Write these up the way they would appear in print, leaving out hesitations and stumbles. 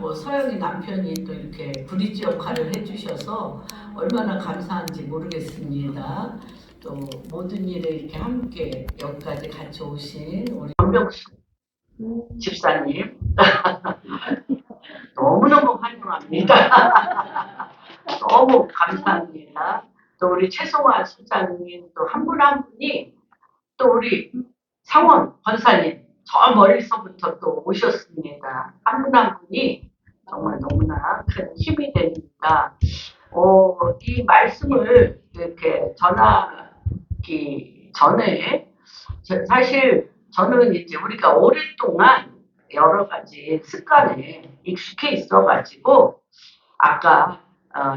뭐 서영이 남편이 또 이렇게 브릿지 역할을 해주셔서 얼마나 감사한지 모르겠습니다. 또 모든 일에 이렇게 함께 여기까지 같이 오신 우리 권명수 집사님 너무너무 환영합니다. 너무 감사합니다. 또 우리 최송화 소장님 또 한 분 한 분이 또 우리 상원 권사님 저 멀리서부터 또 오셨습니다. 한 분 한 분이 정말 너무나 큰 힘이 됩니다. 이 말씀을 이렇게 전하기 전에 사실 저는 이제 우리가 오랫동안 여러 가지 습관에 익숙해 있어가지고 아까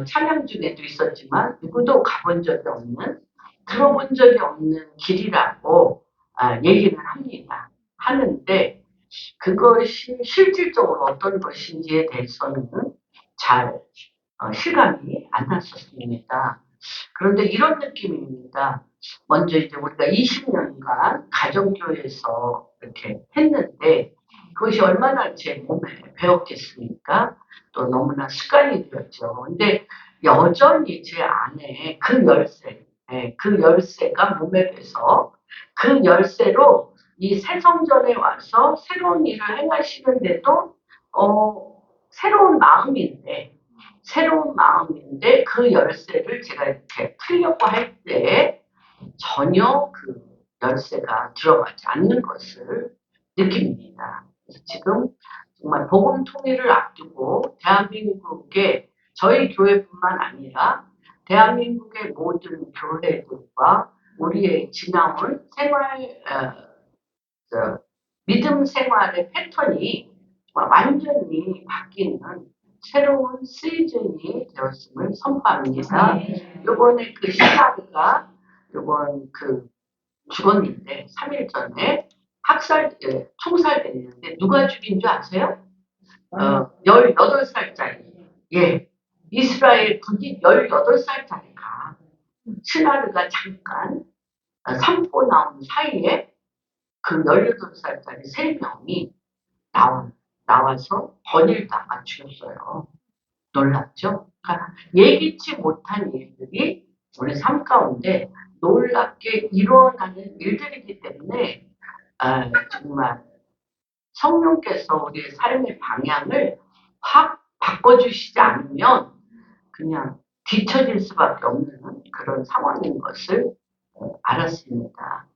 찬양 중에도 있었지만 누구도 가본 적이 없는 들어본 적이 없는 길이라고 얘기를 합니다. 하는데 그것이 실질적으로 어떤 것인지에 대해서는 잘 실감이 안 났었습니다. 그런데 이런 느낌입니다. 먼저 이제 우리가 20년간 가정교회에서 이렇게 했는데 그것이 얼마나 제 몸에 배웠겠습니까? 또 너무나 습관이 되었죠. 근데 여전히 제 안에 그 열쇠, 그 열쇠가 몸에 배서 그 열쇠로 이 새성전에 와서 새로운 일을 행하시는데도 새로운 마음인데 그 열쇠를 제가 이렇게 풀려고 할 때 전혀 그 열쇠가 들어가지 않는 것을 느낍니다. 그래서 지금 정말 복음 통일을 앞두고 대한민국의 저희 교회뿐만 아니라 대한민국의 모든 교회들과 우리의 지나온 믿음 생활의 패턴이 완전히 바뀌는 새로운 시즌이 되었음을 선포합니다. 요번에 그 시나리가 요번 그 죽었는데 3일 전에 총살됐는데 누가 죽인 줄 아세요? 18살짜리. 예. 이스라엘 군인 18살짜리가 시나리가 잠깐 삼고 나온 사이에 그 18살짜리 3명이 나와서 번일다가 죽였어요. 놀랍죠? 그러니까 예기치 못한 일들이 우리 삶 가운데 놀랍게 일어나는 일들이기 때문에 정말 성령께서 우리의 삶의 방향을 확 바꿔주시지 않으면 그냥 뒤처질 수밖에 없는 그런 상황인 것을 알았습니다.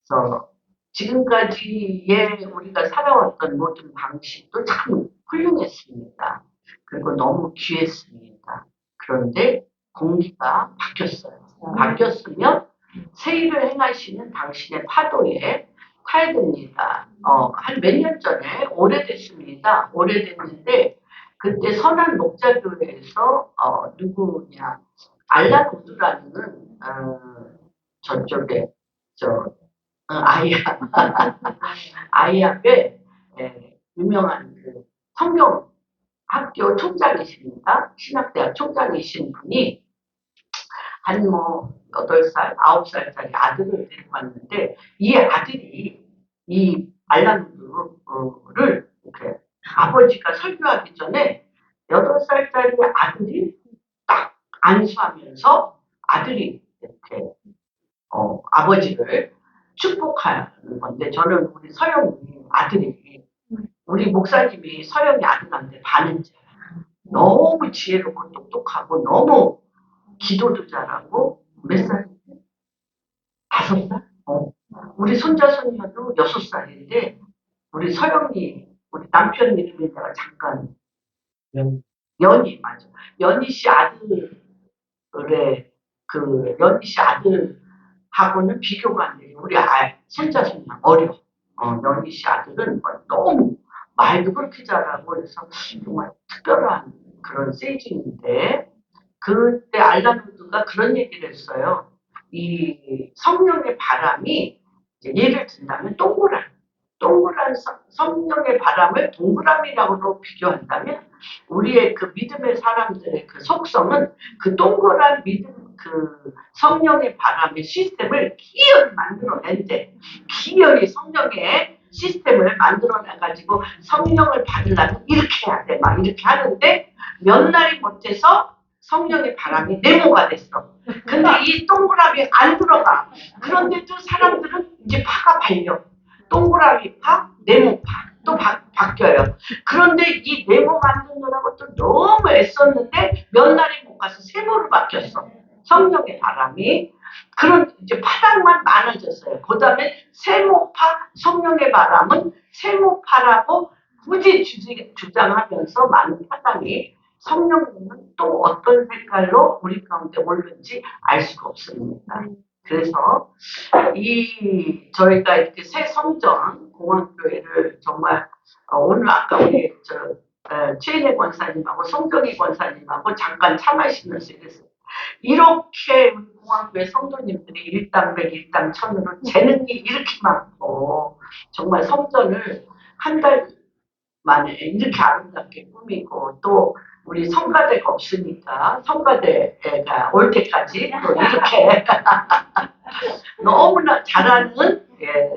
그래서 지금까지의 우리가 살아왔던 모든 방식도 참 훌륭했습니다. 그리고 너무 귀했습니다. 그런데 공기가 바뀌었어요. 바뀌었으면 새 일을 행하시는 당신의 파도에 타야 됩니다. 한 몇 년 전에 오래됐습니다. 오래됐는데 그때 선한 목자교회에서 누구냐 알란 우드라는 저쪽에 아이압의 유명한 그 성경 학교 총장이십니다. 신학대학 총장이신 분이 한 8살, 9살짜리 아들을 데리고 왔는데 이 아들이 이 알람드를 이렇게 아버지가 설교하기 전에 8살짜리 아들이 딱 안수하면서 아들이 이렇게 아버지를 축복하는 건데 저는 우리 서영이 아들이 우리 목사님이 서영이 아들한테 반했잖아. 너무 지혜롭고 똑똑하고 너무 기도도 잘하고 몇 살인데? 5살? 우리 손자 손녀도 6살인데 우리 서영이 우리 남편 이름이 내가 잠깐 연희 맞아. 연희 씨 아들의 그 연희 씨 아들하고는 비교가 안 돼요. 우리 손자 손녀 어려. 연희 씨 아들은 너무 말도 그렇게 잘하고 그래서 정말 특별한 그런 세이징인데 그때 알라누드가 그런 얘기를 했어요. 이 성령의 바람이 예를 든다면 동그란 성령의 바람을 동그라미라고 비교한다면 우리의 그 믿음의 사람들의 그 속성은 그 동그란 믿음 그 성령의 바람의 시스템을 기어이 만들어낸대. 기어이 성령의 시스템을 만들어내가지고 성령을 받으려면 이렇게 해야 돼. 막 이렇게 하는데 몇 날이 못해서 성령의 바람이 네모가 됐어. 근데 이 동그라미 안 들어가. 그런데도 사람들은 이제 파가 발려. 동그라미 파, 네모 파. 또 바뀌어요. 그런데 이 네모 만드느라고 또 너무 애썼는데 몇 날이 못 가서 세모로 바뀌었어. 성령의 바람이. 그런 이제 파당만 많아졌어요. 그 다음에 세모파, 성령의 바람은 세모파라고 굳이 주장하면서 많은 파당이 성령님은 또 어떤 색깔로 우리 가운데 오는지 알 수가 없습니다. 그래서 저희가 이렇게 새 성전 공원교회를 정말 오늘 아까 우리 최인혜 권사님하고 송정희 권사님하고 잠깐 차 마시면서 이랬어요. 이렇게 공항교회 성도님들이 일당백, 일당천으로 재는 게 이렇게 많고 정말 성전을 한 달 만에 이렇게 아름답게 꾸미고 또 우리 성가대가 없으니까 성가대가 올 때까지 또 이렇게 너무나 잘하는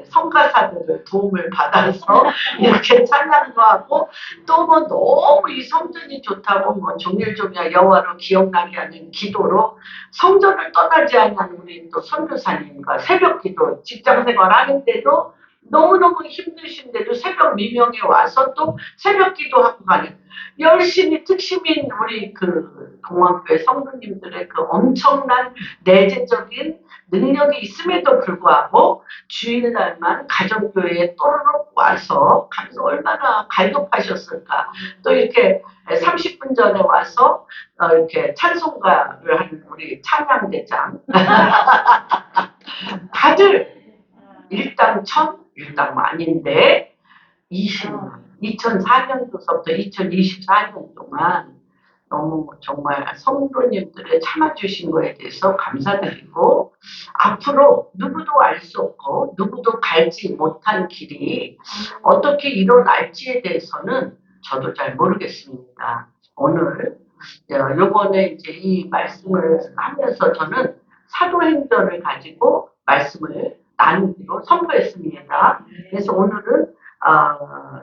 성가사들의 도움을 받아서 이렇게 찬양도 하고 또 뭐 너무 이 성전이 좋다고 뭐 종일종일 여호와로 기억나게 하는 기도로 성전을 떠나지 않는 우리 또 선교사님과 새벽기도 직장생활 하는데도 너무너무 힘드신데도 새벽 미명에 와서 또 새벽기도 하고 가는 열심히 특심인 우리 그 동학교회 성도님들의 그 엄청난 내재적인 능력이 있음에도 불구하고 주일날만 가정교회에 또르륵 와서 가면서 얼마나 갈급하셨을까. 또 이렇게 30분 전에 와서 이렇게 찬송가를 하는 우리 찬양대장 다들 일당 천, 일당 만인데 20만 2004년도서부터 2024년 동안 너무 정말 성도님들의 참아주신 거에 대해서 감사드리고 앞으로 누구도 알 수 없고 누구도 갈지 못한 길이 어떻게 일어날지에 대해서는 저도 잘 모르겠습니다. 오늘 요번에 이제 이 말씀을 하면서 저는 사도행전을 가지고 말씀을 나누기로 선포했습니다. 그래서 오늘은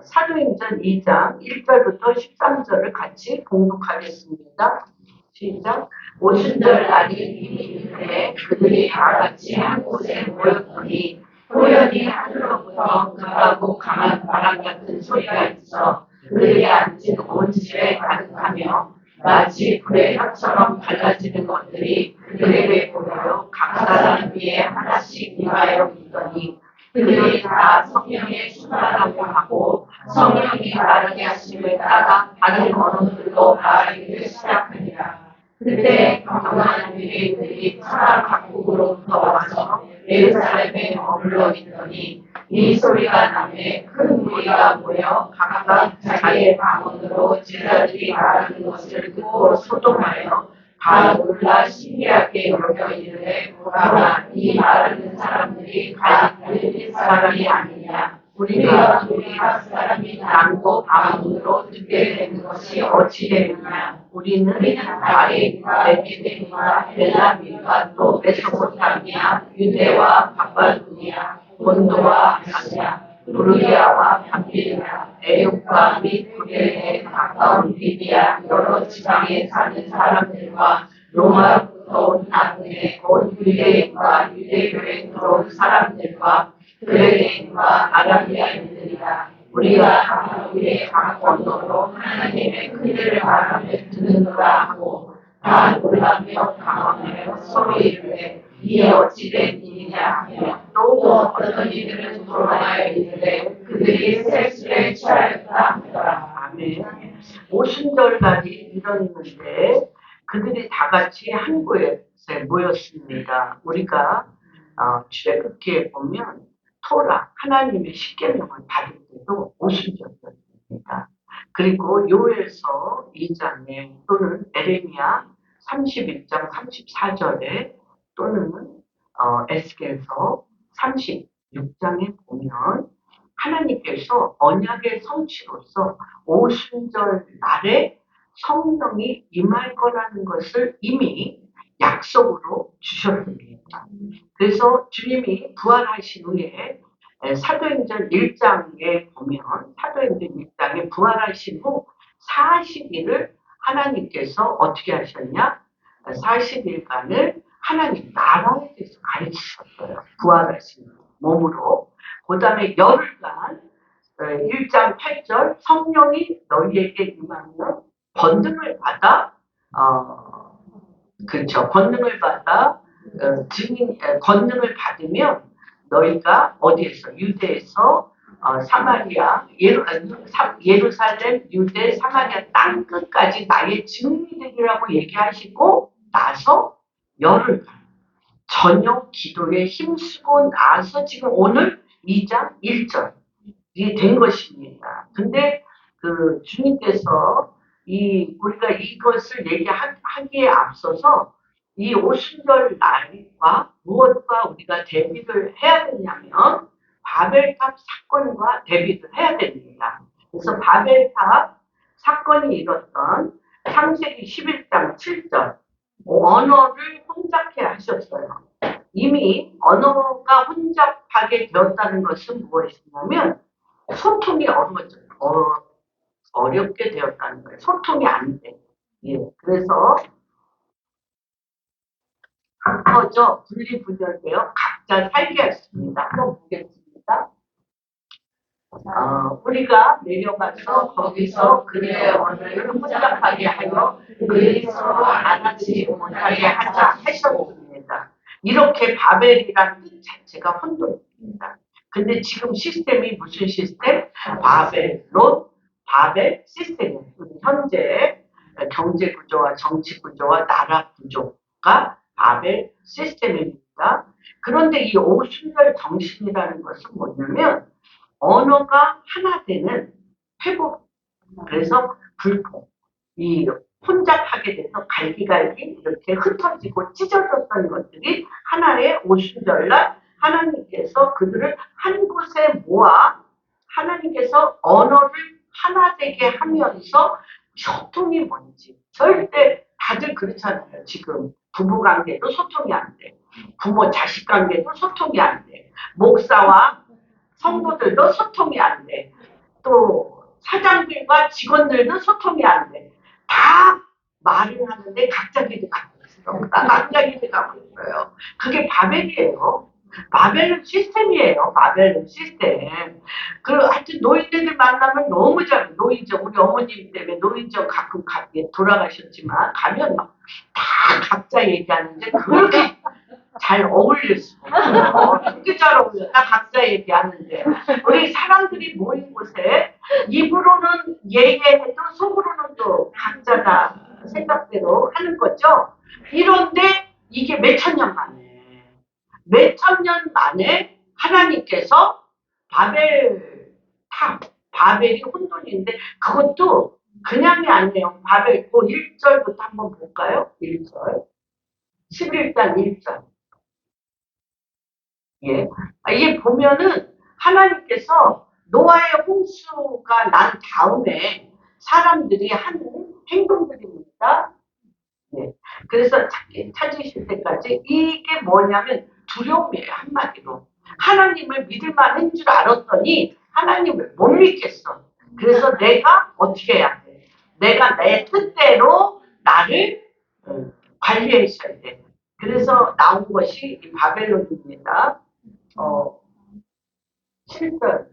사도행전 2장 1절부터 13절을 같이 봉독하겠습니다. 시작. 오순절 날이 이미 이르되 그들이 다 같이 한 곳에 모였더니 호련히 하늘로부터 극하고 강한 바람 같은 소리가 있어 그들이 앉은 온 집에 가득하며 마치 불의 혀처럼 갈라지는 것들이 그들에게 보여 각 사람 위에 하나씩 임하여 있더니 그들이 다 성령의 충만함을 받고 성령이 말하게 하심을 따라 다른 언어들로 말하기를 시작하니라. 그때 경건한 유대인들이 천하 각국으로부터 와서 예루살렘에 머물러 있더니 이 소리가 나매 큰 무리가 모여 각각 자기의 방언으로 제자들이 말하는 것을 듣고 소동하여 다 놀라 신기하게 여겨 이르되 보라 이 말하는 사람들이 다 갈릴리 사람이 아니냐. 우리가 사람이 난고 방언으로 듣게 되는 것이 어찌 되느냐. 우리는 다리와 에피데미와 헬라민과 또 메소포타미아 유대와 바발루니아 본도와 아시아 루리아와 밤비리아 에육과 및 구레에 가까운 리비아 여러 지방에 사는 사람들과 로마로부터 온 나그네 온 유대인과 유대교에 들어온 사람들과 그레인과 아라비아인들이라. 우리가 우리의 각 언어로 하나님의 큰일을 말하며 듣는구나 하고 다 놀라며 당황하며 서로 이르되 이에 어찌된 일이냐 하며 또 어떤 이들은 돌아가여 이르되 그들이 세술에 취하였다 하더라. 아멘. 오순절날이 일어났는데 그들이 다 같이 한 곳에 모였습니다. 우리가 출애굽기에 보면 토라 하나님의 십계명을 받을 때도 오순절이었습니다. 그리고 요엘서 2장에 또는 에레미야 31장 34절에 또는 에스겔서 36장에 보면 하나님께서 언약의 성취로서 오순절 날에 성령이 임할 거라는 것을 이미 약속으로 주셨습니다. 그래서 주님이 부활하신 후에 사도행전 1장에 보면 사도행전 1장에 부활하신 후 40일을 하나님께서 어떻게 하셨냐? 40일간을 하나님 나라에 대해서 가르치셨어요. 부활하신 몸으로. 그 다음에 열흘간 1장 8절 성령이 너희에게 임하면 권능을 받아 그렇죠. 권능을 받아 권능을 받으면 너희가 어디에서 유대에서 사마리아 예루살렘 유대 사마리아 땅 끝까지 나의 증인들이라고 얘기하시고 나서 열흘간 전혀 기도에 힘쓰고 나서 지금 오늘 2장 1절이 된 것입니다. 근데 그 주님께서 우리가 이것을 얘기하기에 앞서서 이 오순절 날과 무엇과 우리가 대비를 해야 되냐면 바벨탑 사건과 대비를 해야 됩니다. 그래서 바벨탑 사건이 일었던 창세기 11장 7절 언어를 혼잡케 하셨어요. 이미 언어가 혼잡하게 되었다는 것은 무엇이냐면 소통이 어렵게 되었다는 거예요. 소통이 안 돼. 예, 그래서 흩어져 분리분열되어 각자 살게 했습니다. 한번 보겠습니다. 우리가 내려가서 거기서 그의 언어를 혼잡하게 하여 그들이 서로 알아듣지 못하게 하자 하셨습니다. 이렇게 바벨이라는 뜻 자체가 혼돈입니다. 근데 지금 시스템이 무슨 시스템? 바벨 시스템이에요. 현재 경제 구조와 정치 구조와 나라 구조가 바벨 시스템입니다. 그런데 이 오순절 정신이라는 것은 뭐냐면 언어가 하나 되는 회복. 그래서 불통. 이 혼잡하게 돼서 갈기갈기 이렇게 흩어지고 찢어졌던 것들이 하나의 오순절날 하나님께서 그들을 한 곳에 모아 하나님께서 언어를 하나 되게 하면서 소통이 뭔지 절대 다들 그렇잖아요. 지금 부부관계도 소통이 안 돼. 부모 자식 관계도 소통이 안 돼. 목사와 성도들도 소통이 안 돼. 또 사장들과 직원들도 소통이 안 돼. 다 말을 하는데 각자 길을 가고 있어. 각자 길을 가고 있어요. 그게 바벨이에요. 바벨은 시스템이에요. 바벨은 시스템. 하여튼 노인네들 만나면 너무 잘, 노인정, 우리 어머님 때문에 노인정 가끔 돌아가셨지만, 가면 막 다 각자 얘기하는데, 그렇게 잘 어울릴 수가 없어요. 그렇게 잘 어울려. 다 각자 얘기하는데. 우리 사람들이 모인 곳에, 입으로는 얘기해도 속으로는 또 각자가 생각대로 하는 거죠. 이런데, 이게 몇천 년 만에 하나님께서 바벨이 혼돈인데 그것도 그냥이 아니에요. 바벨 1절부터 한번 볼까요? 1절 11장 1절 예. 이게 보면은 하나님께서 노아의 홍수가 난 다음에 사람들이 하는 행동들입니다. 예. 그래서 찾으실 때까지 이게 뭐냐면 두려움이에요. 한마디로. 하나님을 믿을 만한 줄 알았더니 하나님을 못 믿겠어. 그래서 내가 어떻게 해야 돼? 내가 내 뜻대로 나를 관리하셔야 돼. 그래서 나온 것이 이 바벨론입니다. 7절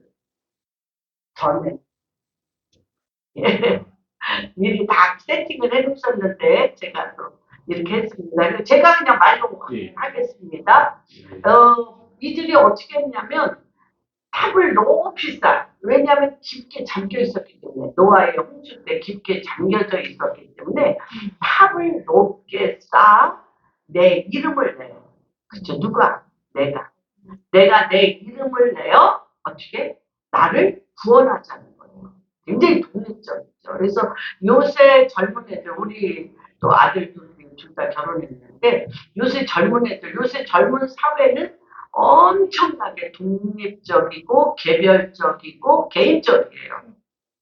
전에 예. 미리 다 세팅을 해놓으셨는데 제가 또 이렇게 했습니다. 제가 그냥 말로 하겠습니다. 이들이 어떻게 했냐면 탑을 높이 쌓아. 왜냐하면 깊게 잠겨 있었기 때문에 노아의 홍수 때 깊게 잠겨져 있었기 때문에 탑을 높게 쌓아 내 이름을 내요. 그쵸? 누가? 내가 내 이름을 내어 어떻게? 나를 구원하자는 거예요. 굉장히 독립적이죠. 그래서 요새 젊은 애들, 우리 또 아들 둘 다 결혼했는데 요새 젊은 사회는 엄청나게 독립적이고 개별적이고 개인적이에요.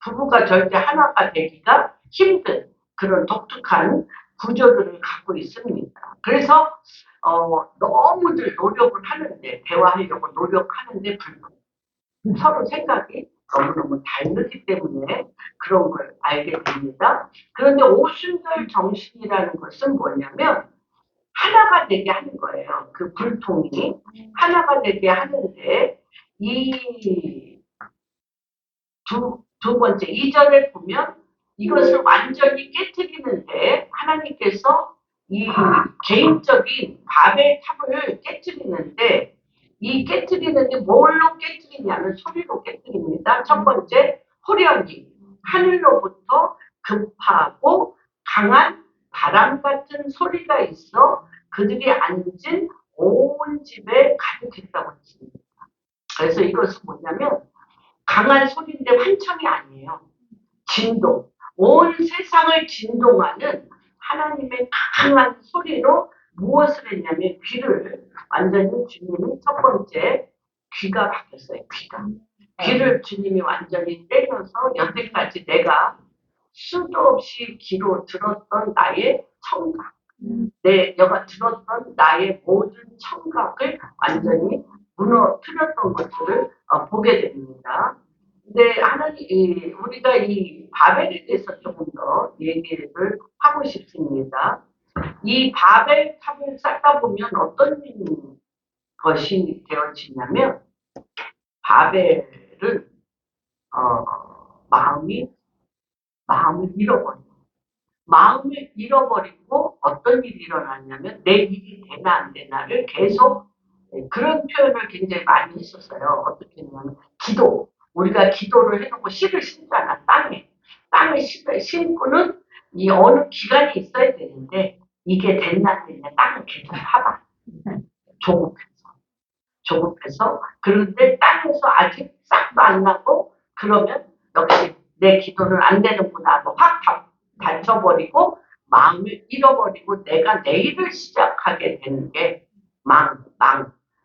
부부가 절대 하나가 되기가 힘든 그런 독특한 구조들을 갖고 있습니다. 그래서 너무들 노력을 하는데 대화하려고 노력하는데 불구하고 서로 생각이 너무너무 다르기 때문에 그런 걸 알게 됩니다. 그런데 오순절 정신이라는 것은 뭐냐면 하나가 되게 하는 거예요. 그 불통이 하나가 되게 하는데 이 두 번째 이절에 보면 이것을 완전히 깨뜨리는데 하나님께서 이 개인적인 바벨 탑을 깨뜨리는데 이 깨뜨리는데 뭘로 깨뜨리냐면 소리로 깨뜨립니다. 첫 번째 호련히 하늘로부터 급하고 강한 바람 같은 소리가 있어 그들이 앉은 온 집에 가득했다고 했습니다. 그래서 이것은 뭐냐면 강한 소리인데 환청이 아니에요. 진동. 온 세상을 진동하는 하나님의 강한 소리로 무엇을 했냐면 귀를 완전히 주님이 첫 번째 귀가 바뀌었어요. 귀를 주님이 완전히 때려서 여태까지 내가 수도 없이 귀로 들었던 나의 청각, 내가 들었던 나의 모든 청각을 완전히 무너뜨렸던 것들을 보게 됩니다. 근데 하나님, 우리가 이 바벨에 대해서 조금 더 얘기를 하고 싶습니다. 이 바벨 탑을 쌓다 보면 어떤 것이 되어지냐면 바벨은 마음을 잃어버려요. 마음을 잃어버리고 어떤 일이 일어났냐면 내 일이 되나 안 되나를 계속 그런 표현을 굉장히 많이 했었어요. 어떻게 했냐면 기도. 우리가 기도를 해놓고 씨를 심잖아. 땅에 씨를 심고는 이 어느 기간이 있어야 되는데 이게 됐나 안 됐나 땅을 계속 파봐. 조급해서 그런데 땅에서 아직 싹도 안 나고 그러면 역시 내 기도는 안 되는구나 하고 확 닫혀버리고 마음을 잃어버리고 내가 내일을 시작하게 되는 게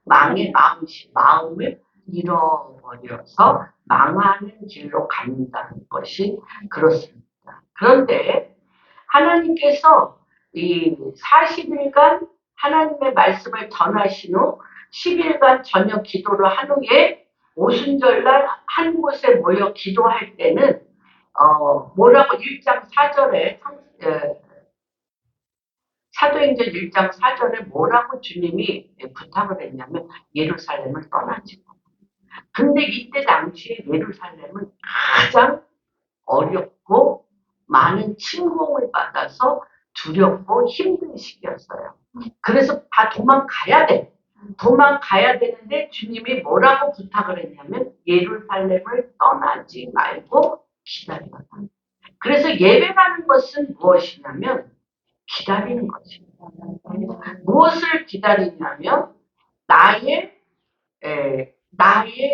망의 마음을 잃어버려서 망하는 길로 간다는 것이 그렇습니다. 그런데 하나님께서 이 40일간 하나님의 말씀을 전하신 후 10일간 저녁 기도를 한 후에 오순절날 한 곳에 모여 기도할 때는 뭐라고 1장 4절에 사도행전 1장 4절에 뭐라고 주님이 부탁을 했냐면 예루살렘을 떠나지. 근데 이때 당시에 예루살렘은 가장 어렵고 많은 침공을 받아서 두렵고 힘든 시기였어요. 그래서 다 도망가야 돼. 도망가야 되는데 주님이 뭐라고 부탁을 했냐면 예루살렘을 떠나지 말고 기다려라. 그래서 예배라는 것은 무엇이냐면 기다리는 것입니다. 무엇을 기다리냐면 나의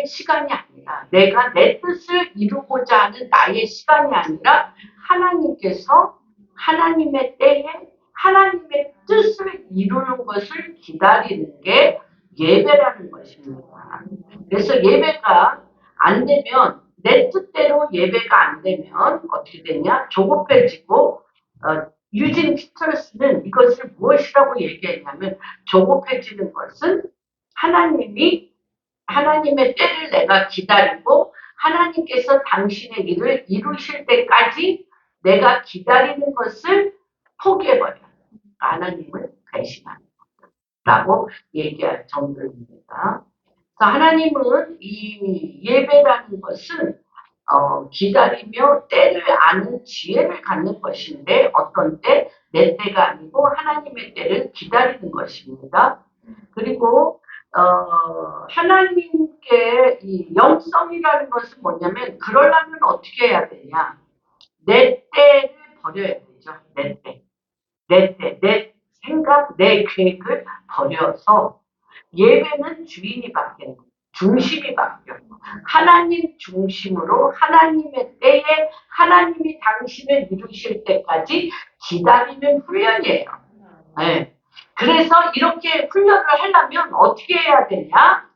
시간이 아니라 내가 내 뜻을 이루고자 하는 나의 시간이 아니라 하나님께서 하나님의 때에 하나님의 뜻을 이루는 것을 기다리는 게 예배라는 것입니다. 그래서 예배가 안 되면 내 뜻대로 예배가 안 되면 어떻게 되냐? 조급해지고 유진 피터스는 이것을 무엇이라고 얘기했냐면 조급해지는 것은 하나님의 때를 내가 기다리고 하나님께서 당신의 일을 이루실 때까지 내가 기다리는 것을 포기해버려. 하나님을 배신하는 것이라고 얘기할 정도입니다. 하나님은 이 예배라는 것은 기다리며 때를 아는 지혜를 갖는 것인데 어떤 때 내 때가 아니고 하나님의 때를 기다리는 것입니다. 그리고 하나님께 이 영성이라는 것은 뭐냐면 그러려면 어떻게 해야 되냐. 내 때를 버려야 되죠. 내 생각, 내 계획을 버려서 예배는 주인이 바뀌는 거예요. 중심이 바뀌어요. 하나님 중심으로 하나님의 때에 하나님이 당신을 이루실 때까지 기다리는 훈련이에요. 네. 그래서 이렇게 훈련을 하려면 어떻게 해야 되냐?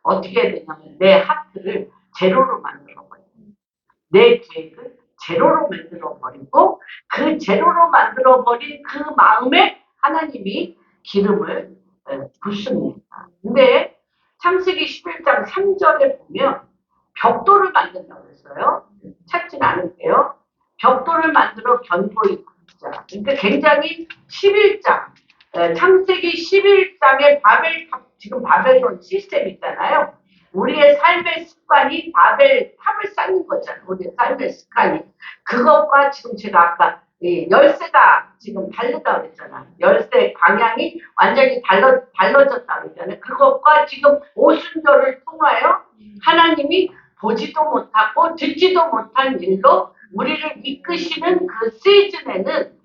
어떻게 해야 되냐면 내 하트를 제로로 만들어버리고 내 계획을 제로로 만들어버리고 그 제로로 만들어버린 그 마음에 하나님이 기름을 붓습니다. 근데 창세기 11장 3절에 보면 벽돌을 만든다고 했어요. 찾진 않을게요. 벽돌을 만들어 견고히 굽자. 그러니까 굉장히 11장, 창세기 11장의 바벨탑, 지금 바벨론 시스템 있잖아요. 우리의 삶의 습관이 바벨탑을 쌓는 거잖아요. 우리의 삶의 습관이. 그것과 지금 제가 아까 열쇠가 지금 다르다고 그랬잖아. 열쇠 방향이 완전히 달라졌다고 그랬잖아요. 그것과 지금 오순절을 통하여 하나님이 보지도 못하고 듣지도 못한 일로 우리를 이끄시는 그 시즌에는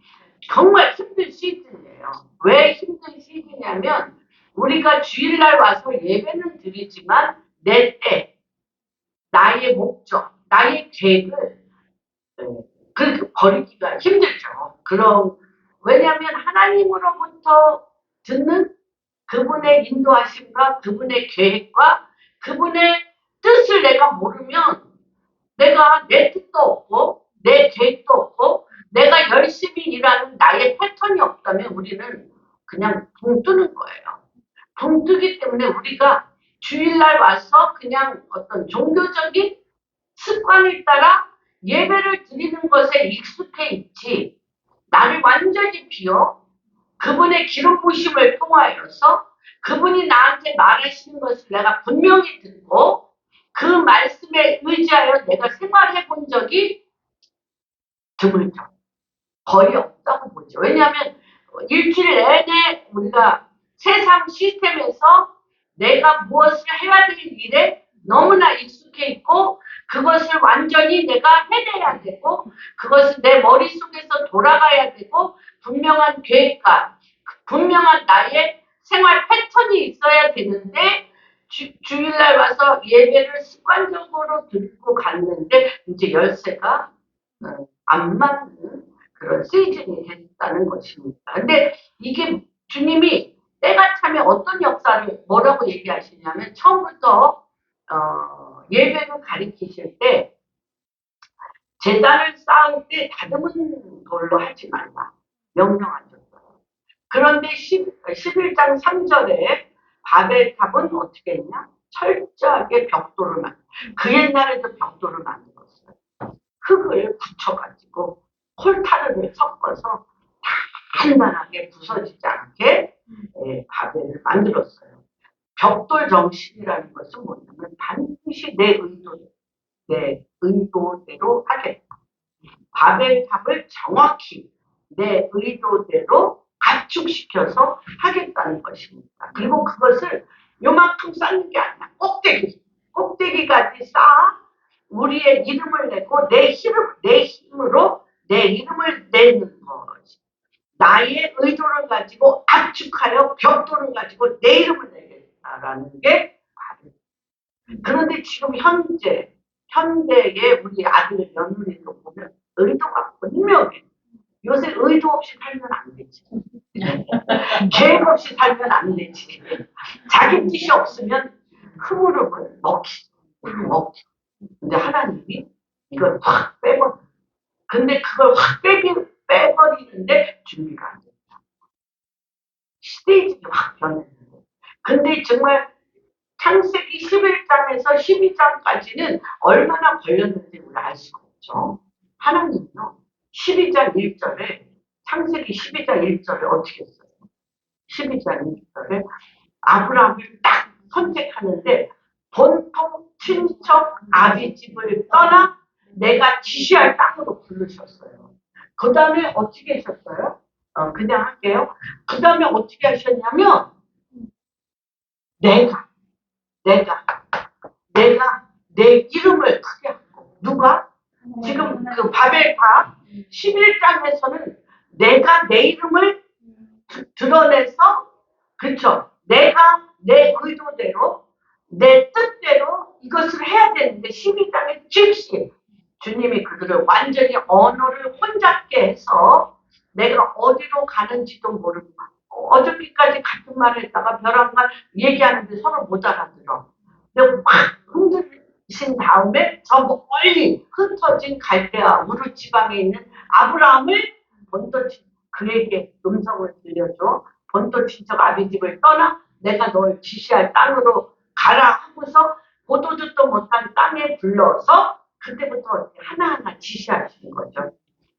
정말 힘든 시즌이에요. 왜 힘든 시즌이냐면 우리가 주일날 와서 예배는 드리지만 내 때, 나의 목적, 나의 계획을 버리기가 힘들죠. 그럼 왜냐하면 하나님으로부터 듣는 그분의 인도하심과 그분의 계획과 그분의 뜻을 내가 모르면 내가 내 뜻도 없고 내 계획도 없고 내가 열심히 일하는 나의 패턴이 없다면 우리는 그냥 붕 뜨는 거예요. 붕 뜨기 때문에 우리가 주일날 와서 그냥 어떤 종교적인 습관을 따라 예배를 드리는 것에 익숙해 있지 나를 완전히 비워 그분의 기름 부으심을 통하여서 그분이 나한테 말하시는 것을 내가 분명히 듣고 그 말씀에 의지하여 내가 생활해 본 적이 드물죠. 거의 없다고 보죠. 왜냐하면 일주일 내내 우리가 세상 시스템에서 내가 무엇을 해야 될 일에 너무나 익숙해 있고 그것을 완전히 내가 해내야 되고 그것은 내 머릿속에서 돌아가야 되고 분명한 계획과 분명한 나의 생활 패턴이 있어야 되는데 주일날 와서 예배를 습관적으로 듣고 갔는데 이제 열쇠가 안 맞는 그런 시즌이 됐다는 것입니다. 근데 이게 주님이 때가 차면 어떤 역사를 뭐라고 얘기하시냐면 처음부터 예배를 가리키실 때 제단을 쌓을 때 다듬은 걸로 하지 말라 명령하셨어요. 그런데 11장 3절에 바벨탑은 어떻게 했냐? 철저하게 벽돌을 그 옛날에도 벽돌을 만들었어요. 흙을 붙여가지고 콜타르를 섞어서 단단하게 부서지지 않게 바벨을 만들었어요. 벽돌 정신이라는 것은 뭐냐면 반드시 내 의도대로 하겠다. 바벨탑을 정확히 내 의도대로 압축시켜서 하겠다는 것입니다. 그리고 그것을 요만큼 쌓는 게 아니라 꼭대기까지 쌓아 우리의 이름을 내고 내 힘으로 내 이름을 내는 거지. 나의 의도를 가지고 압축하여 벽돌을 가지고 내 이름을 내겠다라는 게 바로. 그런데 지금 현대의 우리 아들 며느리도 보면 의도가 분명해. 요새 의도 없이 살면 안 되지. 계획 없이 살면 안 되지. 자기 뜻이 없으면 흐물음을 먹히죠. 근데 하나님이 이걸 확 빼버려. 근데 그걸 확 빼버리는데 준비가 안 된다. 스테이지가 확 변했는데. 근데 정말 창세기 11장에서 12장까지는 얼마나 걸렸는지 우리 알 수가 없죠. 하나님은요, 12장 1절에, 창세기 12장 1절에 어떻게 했어요? 12장 1절에 아브라함을 딱 선택하는데 본토 친척 아비 집을 떠나 내가 지시할 땅으로 부르셨어요. 그 다음에 어떻게 하셨어요? 그냥 할게요. 그 다음에 어떻게 하셨냐면 내가 내 이름을 크게 하고 누가? 지금 그 바벨탑 11장에서는 내가 내 이름을 드러내서 그렇죠. 내가 내 의도대로 내 뜻대로 이것을 해야 되는데 12장에 즉시 주님이 그들을 완전히 언어를 혼잡게 해서 내가 어디로 가는지도 모르고 어저께까지 같은 말을 했다가 벼랑 말 얘기하는데 서로 못 알아들어. 근데 확 흔들신 다음에 저 멀리 흩어진 갈대아 우르 지방에 있는 아브라함을 본토 그에게 음성을 들려줘. 본토 친척 아비 집을 떠나 내가 널 지시할 땅으로 가라 하고서 보도 듣도 못한 땅에 불러서 그때부터 하나하나 지시하시는 거죠.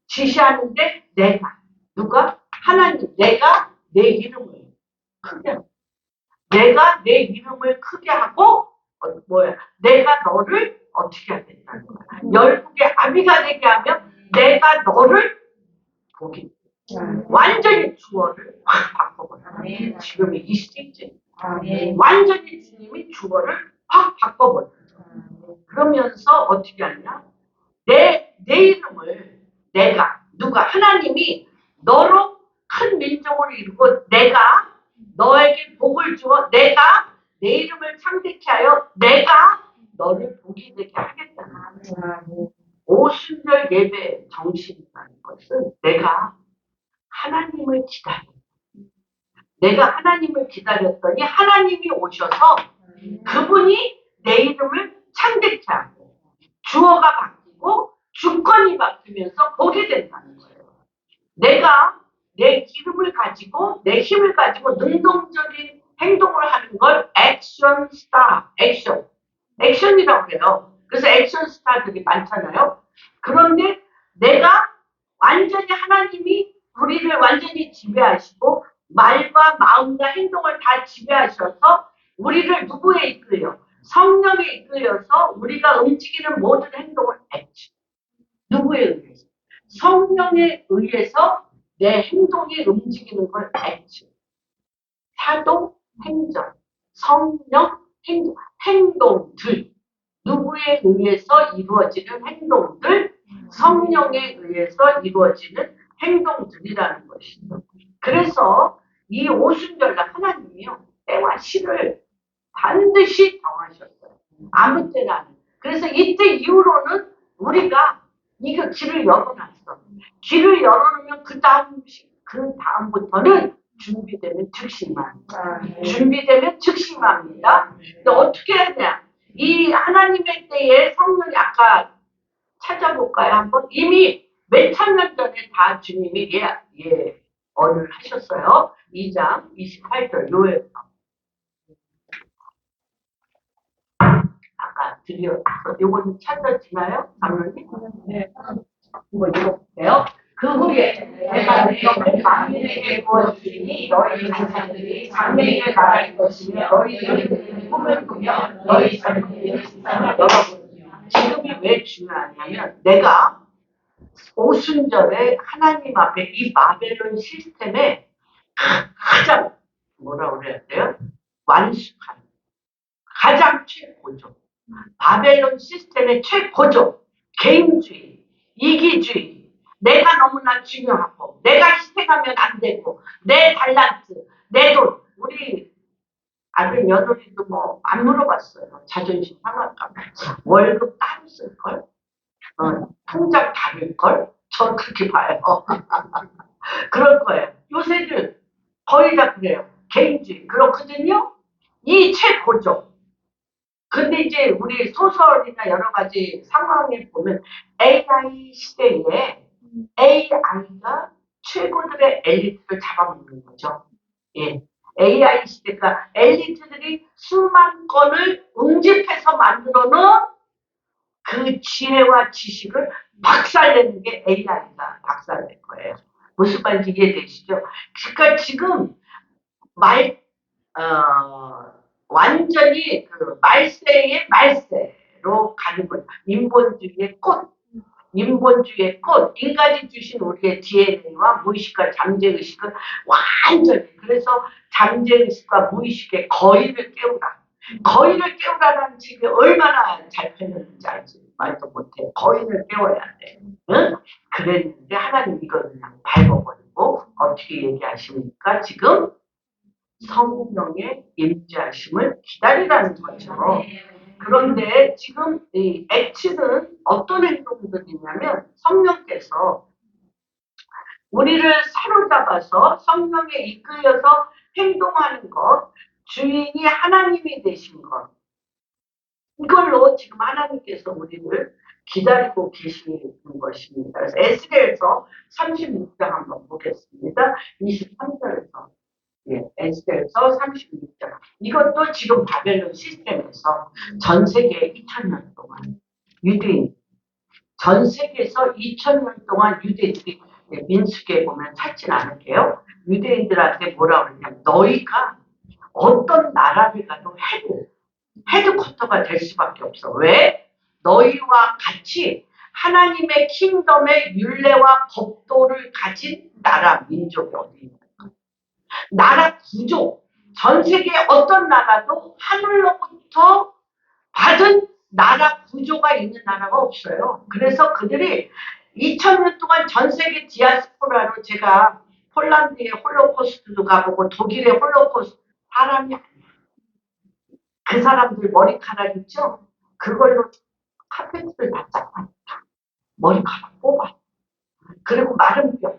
지시하는데 누가? 하나님, 내가 내 이름을 크게 하고, 내가 내 이름을 크게 하고, 내가 너를 어떻게 하겠다는 거야. 열국의 아비가 되게 하면 내가 너를 복이 완전히 주어를 확 바꿔버려요. 지금이 이 시대지. 완전히 주님이 주어를 확 바꿔버려요. 그러면서 어떻게 하냐? 내 이름을 누가? 하나님이 너로 큰 민족을 이루고 내가 너에게 복을 주어 내가 내 이름을 창대케 하여 내가 너를 복이 되게 하겠다는 거예요. 오순절 예배 정신이라는 것은 내가 하나님을 기다려. 내가 하나님을 기다렸더니 하나님이 오셔서 그분이 내 이름을 창대케 하고 주어가 바뀌고 주권이 바뀌면서 보게 된다는 거예요. 내가 내 이름을 가지고 내 힘을 가지고 능동적인 행동을 하는 걸 액션 스타, 액션이라고 해요. 그래서 액션 스타들이 많잖아요. 그런데 내가 완전히 하나님이 우리를 완전히 지배하시고 말과 마음과 행동을 다 지배하셔서 우리를 누구에 이끌려? 성령에 이끌려서 우리가 움직이는 모든 행동을 액션. 누구에 의해서? 성령에 의해서 내 행동이 움직이는 걸 액션. 사도, 행정, 성령, 행동들. 누구에 의해서 이루어지는 행동들, 성령에 의해서 이루어지는 행동들이라는 것이죠. 그래서 이 오순절날 하나님이요, 때와 시를 반드시 정하셨어요. 아무 때나 안. 그래서 이때 이후로는 우리가 이거 길을 열어놨어. 길을 열어놓으면 그 다음부터는 준비되면 즉시합니다. 근데 어떻게 하냐? 이 하나님의 때에 성령이 아까 찾아볼까요? 한번 이미 몇 천 년 전에 다 주님이 언을 하셨어요. 2장 28절 요에 아까 요거는 찾아지나요? 장로님? 네. 이거 읽어볼게요. 그 후에 내가 너희 만민에게 부어주리니 너희 자손들이 장래에 말할 것이며 너희들이 꿈을 꾸며 너희 자손들이 세상을 열어보리며. 지금이 왜 중요하냐면 내가 오순절에 하나님 앞에 이 바벨론 시스템에 가장 뭐라 그래야 돼요? 완숙한 가장 최고조 바벨론 시스템의 최고조 개인주의, 이기주의, 내가 너무나 중요하고 내가 희생하면 안 되고 내 달란트, 내 돈, 우리 아들 며느리도 뭐 안 물어봤어요. 자존심 상할까 봐. 월급 따로 쓸걸? 통장 다를걸? 전 그렇게 봐요. 그럴 거예요. 요새는 거의 다 그래요. 개인주의. 그렇거든요. 이 최고조. 근데 이제 우리 소설이나 여러 가지 상황을 보면 AI 시대에 AI가 최고들의 엘리트를 잡아먹는 거죠. 예. AI 시대가 엘리트들이 수만 건을 응집해서 만들어 놓은 그 지혜와 지식을 박살내는 게 AI가 박살낼 거예요. 무슨 말인지 이해되시죠? 그러니까 지금 완전히 그 말세의 말세로 가는 거죠. 인본주의의 꽃. 인간이 주신 우리의 DNA와 무의식과 잠재의식은 완전히, 그래서 잠재의식과 무의식의 거의를 깨우라. 거의를 깨우라는 책이 얼마나 잘 펴졌는지 알지? 말도 못해. 거의를 깨워야 돼. 응? 그랬는데 하나님 이걸 그냥 밟아버리고 어떻게 얘기하십니까? 지금 성령의 임재하심을 기다리라는 거죠. 그런데 지금 이 액츠는 어떤 행동들이냐면 성령께서 우리를 사로잡아서 성령에 이끌려서 행동하는 것, 주인이 하나님이 되신 것, 이걸로 지금 하나님께서 우리를 기다리고 계시는 것입니다. 그래서 에스겔서 36장 한번 보겠습니다. 23절에서 예, 에스더에서 36장. 이것도 지금 바벨론 시스템에서 전 세계 2000년 동안 유대인, 전 세계에서 2000년 동안 유대인들이 민수기에 보면 찾진 않을게요. 유대인들한테 뭐라 그러냐면 너희가 어떤 나라를 가도 헤드쿼터가 될 수밖에 없어. 왜? 너희와 같이 하나님의 킹덤의 율례와 법도를 가진 나라, 민족이 어디 있는 거야. 나라 구조, 전 세계 어떤 나라도 하늘로부터 받은 나라 구조가 있는 나라가 없어요. 그래서 그들이 2000년 동안 전 세계 디아스포라로 제가 폴란드의 홀로코스트도 가보고 독일의 홀로코스트 사람이 그 사람들 머리카락 있죠? 그걸로 카페트를 다 잡아. 머리카락 뽑아. 그리고 마른 뼈.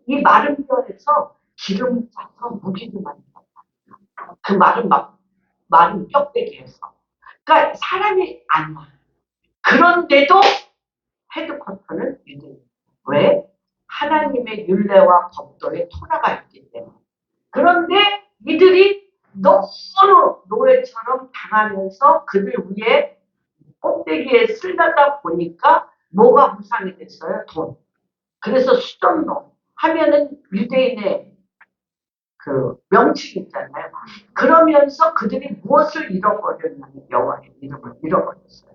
이 마른 뼈에서 기름을 짜서 무기를 만들어. 그 마른 뼈대기에서. 그러니까 사람이 안 와. 그런데도 헤드쿼터는 유대인. 왜? 하나님의 율례와 법도의 토라가 있기 때문에. 그런데 이들이 너무 노예처럼 당하면서 그들 위에 꼭대기에 쓸려다 보니까 뭐가 무상이 됐어요? 돈. 그래서 수전노 하면은 유대인의 그 명칭이 있잖아요. 그러면서 그들이 무엇을 잃어버렸냐면 여호와의 이름을 잃어버렸어요.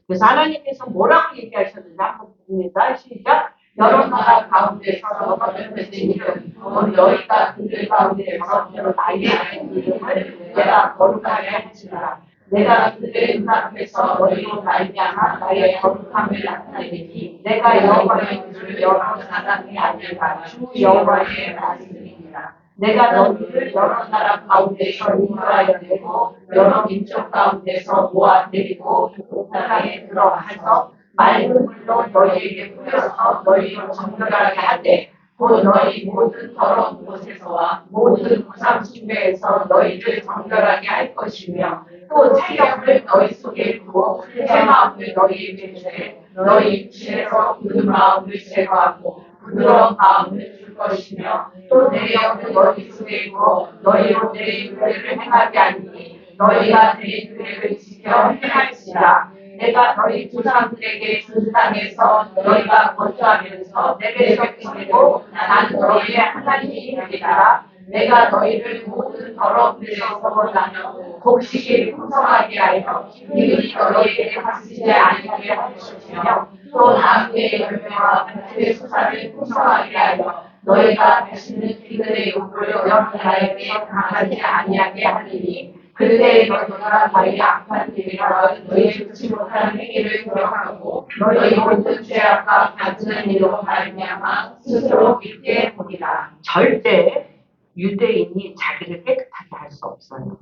그래서 하나님께서 뭐라고 얘기하셨는지 한번 봅니다. 시작. 여러 나라 가운데서 너희는 이름, 너희가 그들 가운데서 나의 이름을 내가 거룩하게 할지라. 내가 그들의 눈앞에서 너희로 말미암아 나의 거룩함을 나타내니 내가 여호와의 이름을 여러 사람이 알리라. 주 여호와의 말씀입니다. 내가 너희를 여러 나라 가운데서 인도하여 내고 여러 민족 가운데서 모아 내리고 그 땅에 들어가서 맑은 물로 너희에게 뿌려서 너희를 정결하게 하되 또 너희 모든 더러운 곳에서와 모든 우상 숭배에서 너희를 정결하게 할 것이며 또 새 영을 너희 속에 두어 새 마음을 너희에게 주되 너희 육신에서 굳은 마음을 제거하고 부드러운 마음을 줄 것이며 또 내 영을 너희 속에 두어 너희로 내 율례를 행하게 하니 너희가 내 율례를 지켜 행할지라. 내가 너희 조상들에게 준 땅에서 너희가 거주하면서 내게 적시고 나는 너희의 하나님이 되리라. 내가 너희를 모든 더러운 데서서 나며 곡식이 풍성하게 하여 이들이 너희에게 닥치지 아니하게 할 것이며 또 나무의 열매와 밭의 수산을 풍성하게 하여 너희가 다시는 그들의 욕을 여러 나라에게 당하지 아니하게 하리니 그때 너희가 너희 악한 일과 너희 좋지 못한 행위를 기억하고 너희 모든 죄악과 같은 일로 말미암아 스스로 믿게 보리라. 절대 유대인이 자기를 깨끗하게 할 수 없어요.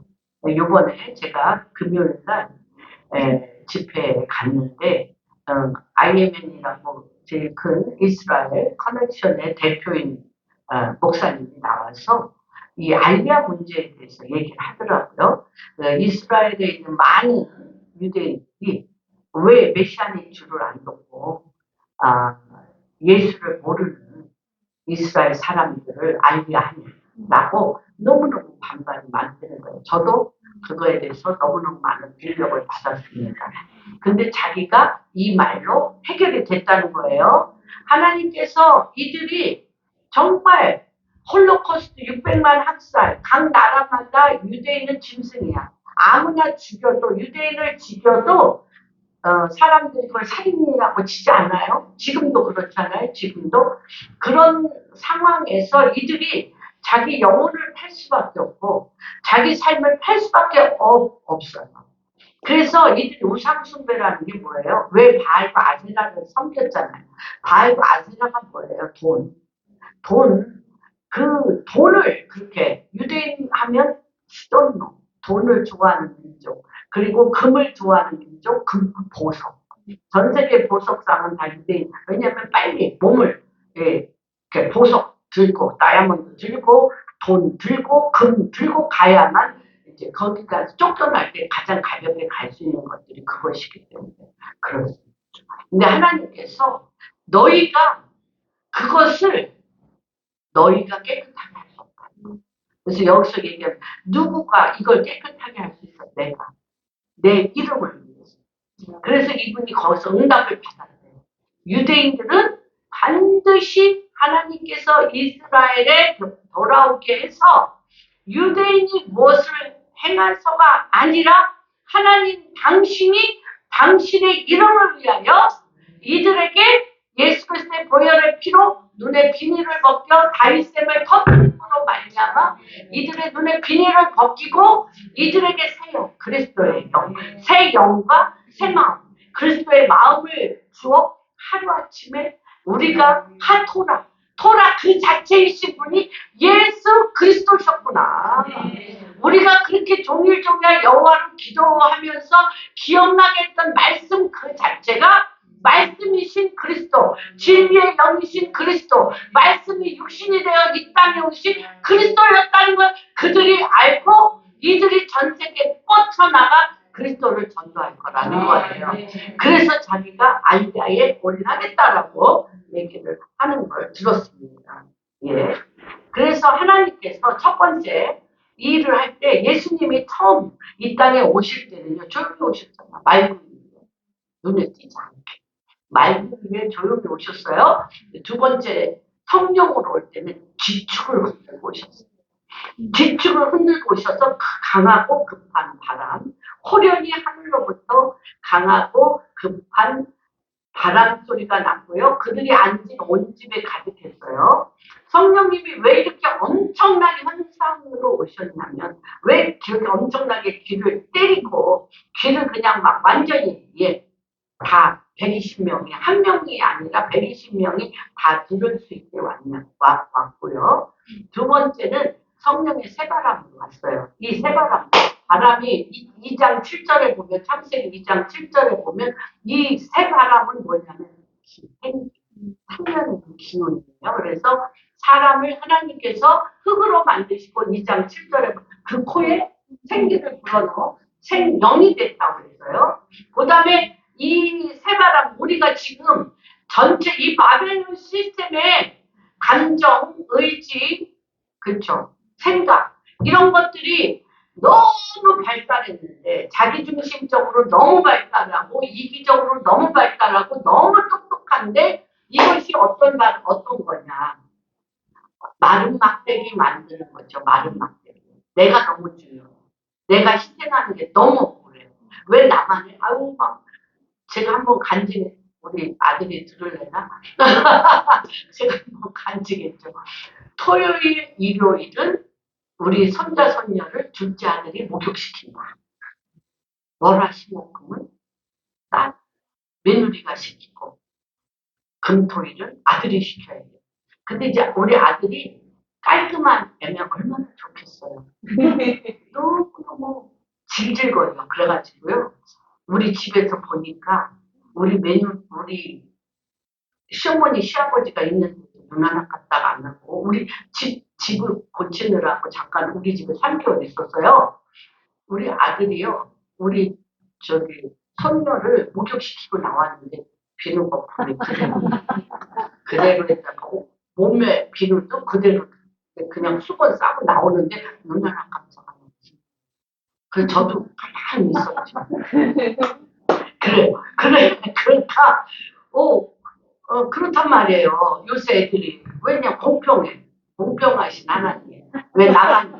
요번에 제가 금요일날 집회에 갔는데 IMN이라고 제일 큰 이스라엘 커넥션의 대표인 목사님이 나와서 이 알리아 문제에 대해서 얘기를 하더라고요. 이스라엘에 있는 많은 유대인이 왜 메시아닉 주를 안 돕고 예수를 모르는 이스라엘 사람들을 알리아하냐라고 너무너무 반발이 많다는 거예요. 저도 그거에 대해서 너무너무 많은 빌력을 받았습니다. 근데 자기가 이 말로 해결이 됐다는 거예요. 하나님께서 이들이 정말 홀로코스트 600만 학살, 각 나라마다 유대인은 짐승이야. 아무나 죽여도 유대인을 죽여도 사람들이 그걸 살인이라고 치지 않아요? 지금도 그렇잖아요. 지금도 그런 상황에서 이들이 자기 영혼을 팔 수밖에 없고 자기 삶을 팔 수밖에 없어요. 그래서 이들이 우상숭배라는 게 뭐예요? 왜 바알과 아세라를 섬겼잖아요. 바알과 아세라가 뭐예요? 그 돈을 그렇게 유대인 하면 수돈노, 돈을 좋아하는 민족, 그리고 금을 좋아하는 민족, 보석. 전 세계 보석상은 다 유대인. 왜냐하면 빨리 몸을 보석 들고 다이아몬드 들고 돈 들고 금 들고 가야만 이제 거기가 쫓겨날 때 가장 가볍게 갈 수 있는 것들이 그것이기 때문에 그렇습니다. 근데 하나님께서 너희가 그것을 너희가 깨끗하게 할 수 없다. 그래서 여기서 얘기하면 누구가 이걸 깨끗하게 할 수 있어? 내가. 내 이름을 위해서. 그래서 이분이 거기서 응답을 받았대요. 유대인들은 반드시 하나님께서 이스라엘에 돌아오게 해서 유대인이 무엇을 행해서가 아니라 하나님 당신이 당신의 이름을 위하여 이들에게 예수 그리스도의 보혈의 피로 눈의 비닐을 벗겨 다윗샘을 터뜨림으로 말미암아 이들의 눈의 비닐을 벗기고 이들에게 새 영, 그리스도의 영, 새 영과 새 마음, 그리스도의 마음을 주어 하루아침에 우리가 토라 그 자체이신 분이 예수 그리스도셨구나. 우리가 그렇게 종일 여호와를 기도하면서 기억나게 했던 말씀 그 자체가 말씀이신 그리스도, 진리의 영이신 그리스도, 말씀이 육신이 되어 이 땅에 오신 그리스도였다는 걸 그들이 알고 이들이 전 세계에 뻗쳐나가 그리스도를 전도할 거라는 거예요. 그래서 자기가 알리아에 올라가겠다라고 얘기를 하는 걸 들었습니다. 예. 그래서 하나님께서 첫 번째 이 일을 할 때 예수님이 처음 이 땅에 오실 때는요, 조용히 오셨잖아. 맑은 위에. 눈에 띄지 않게. 맑은 위에 조용히 오셨어요. 두 번째, 성령으로 올 때는 기축을 흔들고 오셨어요. 기축을 흔들고 오셔서 강하고 급한 바람, 호련히 하늘로부터 강하고 급한 바람 소리가 났고요. 그들이 앉은 온 집에 가득했어요. 성령님이 왜 이렇게 엄청나게 현상으로 오셨냐면 왜 그렇게 엄청나게 귀를 때리고 귀를 그냥 막 완전히 다 120명이 한 명이 아니라 120명이 다 들을 수 있게 왔고요. 두 번째는 성령의 새바람으로 왔어요. 이 새바람 바람이 2장 7절에 보면 창세기 2장 7절에 보면 이 새바람은 뭐냐면 상면의 기운이에요. 그래서 사람을 하나님께서 흙으로 만드시고 2장 7절에 그 코에 생기를 불어넣어 생명이 됐다고 그랬어요. 그 다음에 이 새바람 우리가 지금 전체 이 바벨론 시스템의 감정, 의지, 그렇죠? 생각 이런 것들이 너무 발달했는데 자기중심적으로 너무 발달하고 이기적으로 너무 발달하고 너무 똑똑한데 이것이 어떤 거냐? 마른 막대기 만드는 거죠. 마른 막대기. 내가 너무 중요해. 내가 희생하는 게 너무 억울해요. 왜 나만 해? 아유 막 제가 한번 간증 우리 아들이 들을래나? 제가 한번 간증했죠. 토요일, 일요일은 우리 손자 손녀를 둘째 아들이 목욕시킨다. 월화 수목금은 딱 며느리가 시키고 금토일은 아들이 시켜야 돼요. 근데 이제 우리 아들이 깔끔한 애면 얼마나 좋겠어요. 너무너무 질질거려. 그래가지고요. 우리 집에서 보니까 우리 시어머니 시아버지가 있는데 눈 하나 갔다가 안 하고 우리 집을 고치느라고 잠깐 우리 집에 3개월 있었어요. 우리 아들이요. 우리 손녀를 목욕시키고 나왔는데 비누 거품이 그대로 했다가 몸에 비누도 그대로 그냥 수건 싸고 나오는데 눈 하나 깜짝 안 했지. 그래서 저도 가만히 있었죠. 그러니까 그렇단 말이에요. 요새 애들이 왜냐 공평하신 하나님 왜 나가니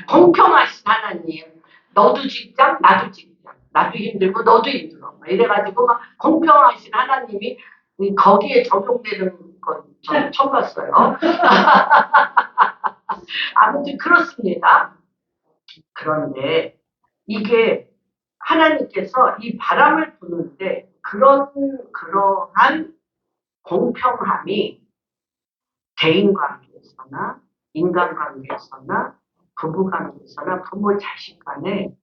공평하신 하나님 너도 직장 나도 직장 나도 힘들고 너도 힘들어 이래가지고 막 공평하신 하나님이 거기에 적용되는 건 저는 처음 봤어요. 아무튼 그렇습니다. 그런데 이게 하나님께서 이 바람을 부는데 그러한 공평함이 대인관계에서나 인간관계에서나 부부관계에서나 부모 자식 간에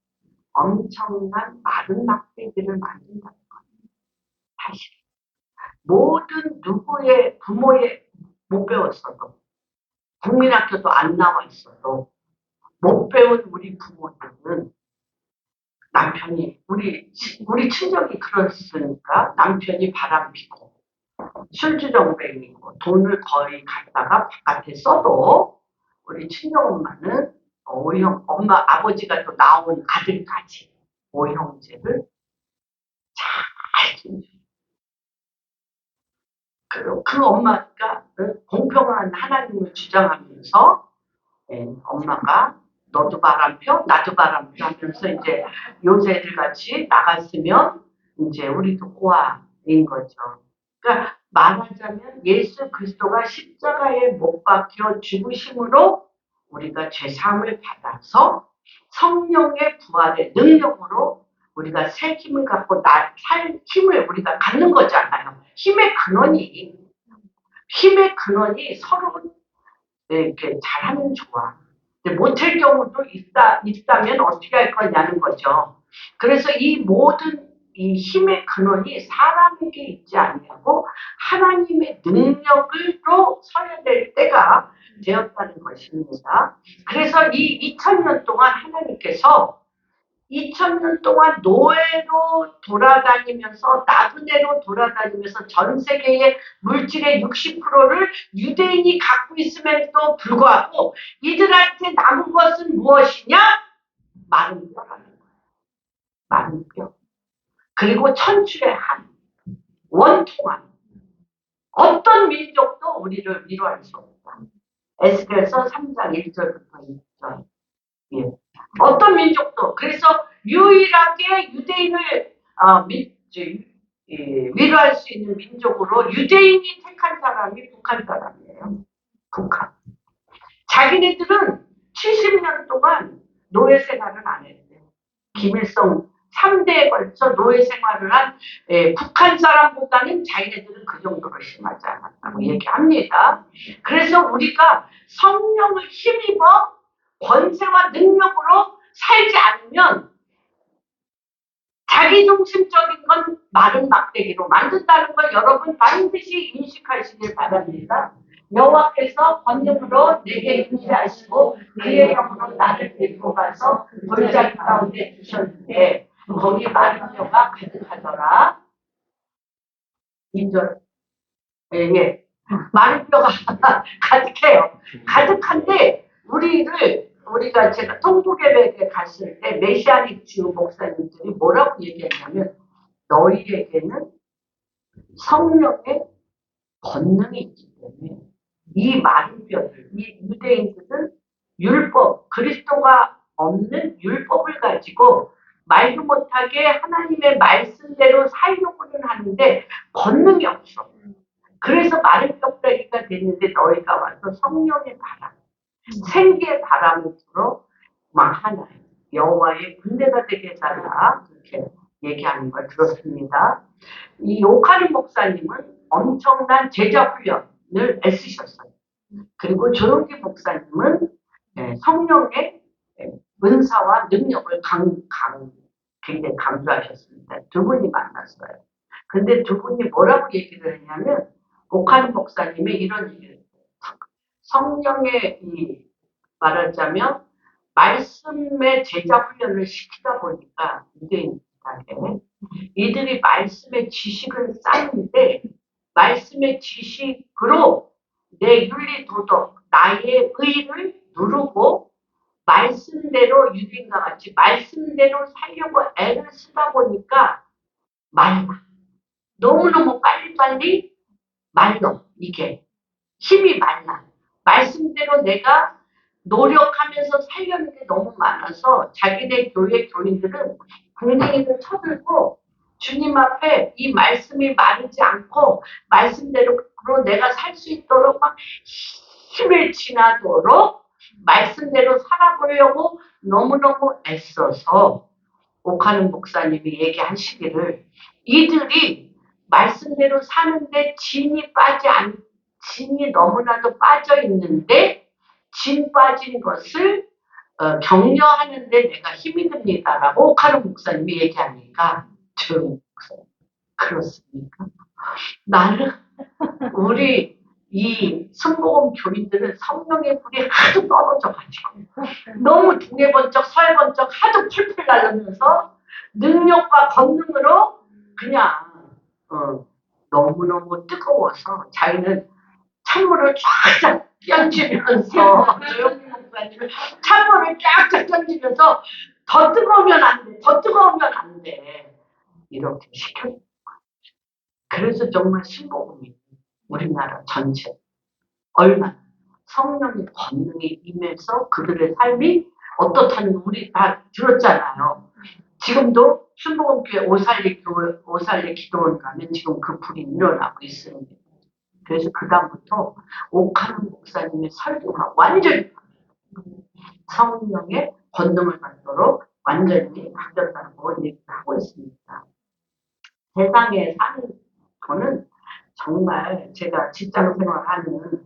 엄청난 마른 막대기를 만든다는 거예요. 사실 모든 누구의 부모의 못 배웠어도 국민학교도 안 나와 있어도 못 배운 우리 부모들은 남편이 우리 친정이 그렇으니까 남편이 바람피고 술주정뱅이고 돈을 거의 갖다가 바깥에 써도 우리 친정엄마는 오형 엄마 아버지가 또 나온 아들까지 오형제를 잘 지내줘. 그 엄마가 공평한 하나님을 주장하면서 엄마가 너도 바람 펴 나도 바람 펴 하면서 이제 요새들 같이 나갔으면 이제 우리도 고아인 거죠. 그러니까 말하자면 예수 그리스도가 십자가에 못 박혀 죽으심으로 우리가 죄사함을 받아서 성령의 부활의 능력으로 우리가 새 힘을 갖고 살 힘을 우리가 갖는 거잖아요. 힘의 근원이 서로 이렇게 잘하면 좋아. 못할 경우도 있다면 어떻게 할 거냐는 거죠. 그래서 이 모든 이 힘의 근원이 사람에게 있지 않냐고 하나님의 능력으로 서야 될 때가 되었다는 것입니다. 그래서 이 2000년 동안 하나님께서 2000년 동안 노예로 돌아다니면서 나그네로 돌아다니면서 전 세계의 물질의 60%를 유대인이 갖고 있음에도 불구하고 이들한테 남은 것은 무엇이냐? 마른 뼈라는 거예요. 마른 뼈. 그리고 천추의 한, 원통한. 어떤 민족도 우리를 위로할 수 없다. 에스겔서 3장 1절부터 2절. 예. 어떤 민족도 그래서 유일하게 유대인을 위로할 수 있는 민족으로 유대인이 택한 사람이 북한 사람이에요. 북한. 자기네들은 70년 동안 노예 생활을 안 했대요. 김일성 3대에 걸쳐 노예 생활을 한 북한 사람보다는 자기네들은 그 정도로 심하지 않았다고 얘기합니다. 그래서 우리가 성령을 힘입어 권세와 능력으로 살지 않으면 자기중심적인 건 마른 막대기로 만든다는 걸 여러분 반드시 인식하시길 바랍니다. 여호와께서 권능으로 내게 임재하시고 그의 영으로 나를 데리고 가서 돌자기 가운데 두셨는데 거기 마른 뼈가 가득하더라. 2절. 예. 마른 뼈가 가득해요. 가득한데 우리가 제가 통곡예배에 갔을 때 메시아닉 주 목사님들이 뭐라고 얘기했냐면 너희에게는 성령의 권능이 있기 때문에 이 마른 뼈들, 이 유대인들은 율법, 그리스도가 없는 율법을 가지고 말도 못하게 하나님의 말씀대로 살려고는 하는데 권능이 없어. 그래서 마른 뼈다귀가 됐는데 너희가 와서 성령의 바람, 생기의 바람을 불어 하나 여호와의 군대가 되게 해달라 그렇게 얘기하는 걸 들었습니다. 이 오카른 목사님은 엄청난 제자 훈련을 애쓰셨어요. 그리고 조용기 목사님은 성령의 은사와 능력을 굉장히 강조하셨습니다. 두 분이 만났어요. 근데 두 분이 뭐라고 얘기를 했냐면 오카른 목사님이 이런 얘기를 했어요. 성령의 말하자면 말씀의 제자 훈련을 시키다 보니까 유대인들한테 이들이 말씀의 지식은 쌓는데 말씀의 지식으로 내 윤리 도덕 나의 의를 누르고 말씀대로 유대인과 같이 말씀대로 살려고 애를 쓰다 보니까 말라. 너무너무 빨리빨리 말라. 이게 힘이 말라. 말씀대로 내가 노력하면서 살려는 게 너무 많아서 자기네 교회 교인들은 궁뎅이를 쳐들고 주님 앞에 이 말씀이 마르지 않고 말씀대로 내가 살 수 있도록 막 힘을 지나도록 말씀대로 살아보려고 너무너무 애써서 오카는 목사님이 얘기하시기를 이들이 말씀대로 사는데 진이 너무나도 빠져 있는데 진 빠진 것을 격려하는데 내가 힘이 듭니다라고 오카른 목사님이 얘기하니까 조용 목사님 그렇습니까? 나는 우리 이 순복음 교인들은 성령의 불이 하도 떨어져가지고 너무 동해번쩍 서해번쩍 하도 풀풀 날르면서 능력과 권능으로 그냥 너무너무 뜨거워서 자기는 찬물을 쫙쫙 끼얹으면서 조영민 목사님을 찬물을 쫙쫙 끼얹으면서 더 뜨거우면 안 돼, 더 뜨거우면 안 돼. 이렇게 시켜요. 그래서 정말 신복음이 우리나라 전체 얼마나 성령의 권능이 임해서 그들의 삶이 어떻다는 거 우리 다 들었잖아요. 지금도 순복음교회 오살리 기도원 가면 지금 그 불이 일어나고 있습니다. 그래서 그다음부터 옥하는 목사님의 설교가 완전히 성령의 권능을 받도록 완전히 바뀌었다고 얘기를 하고 있습니다. 세상에 사는 거는 정말 제가 직장 생활하는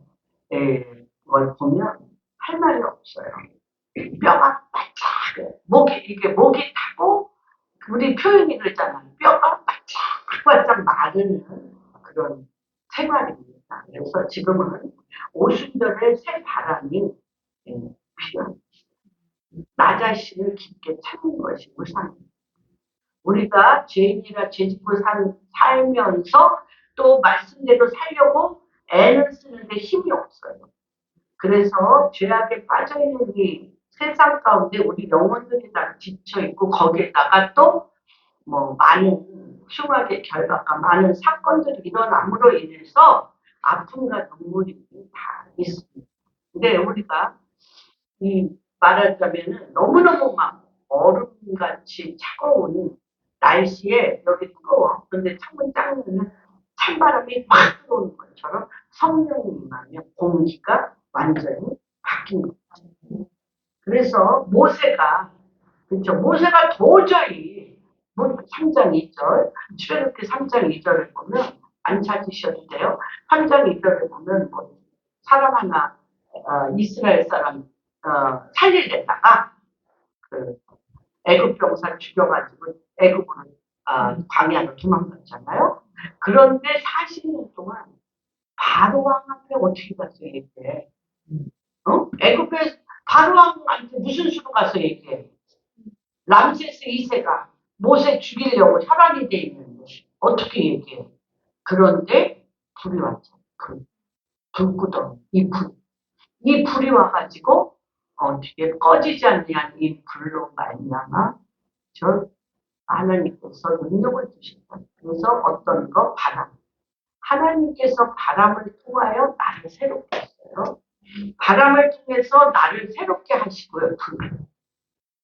걸 보면 할 말이 없어요. 뼈가 바짝, 목이 타고, 우리 표현이 그랬잖아요. 뼈가 바짝 마르는 그런 생활입니다. 그래서 지금은 오순절의 새 바람이 필요합니다. 나 자신을 깊게 찾는 것이 우선입니다. 우리가 죄인이라 죄짓고 살면서 또 말씀대로 살려고 애는 쓰는데 힘이 없어요. 그래서 죄악에 빠져있는 이 세상 가운데 우리 영혼들이 다 지쳐있고 거기에다가 또 뭐 많은 흉악의 결과가 많은 사건들이 일어남으로 인해서 아픔과 눈물이 다 있습니다. 근데 우리가 말하자면은 너무너무 막 얼음같이 차가운 날씨에 여기 뜨거워. 근데 창문 짱으면 찬바람이 확 들어오는 것처럼 성령이 임하면 공기가 완전히 바뀐 거죠. 그래서 모세가 도저히 3장 2절 출애굽기 3장 2절을 보면 안 찾으셔도 돼요. 3장 2절을 보면 사람 하나 이스라엘 사람 살리려다가 그 애굽 병사 죽여가지고 애굽으로 광야로 도망갔잖아요. 그런데 40년 동안 바로 왕 앞에 어떻게 가서 얘기해? 애굽에 바로 왕한테 무슨 수로 가서 얘기해? 람세스 2세가 모세 죽이려고 혈안이 돼 있는데 어떻게 얘기해? 그런데 불이 왔죠. 불구덩이 이 불이 와가지고 어떻게 꺼지지 않냐 이 불로 말미암아 저 하나님께서 능력을 주신다. 그래서 어떤 거 바람. 하나님께서 바람을 통하여 나를 새롭게 했어요. 바람을 통해서 나를 새롭게 하시고요.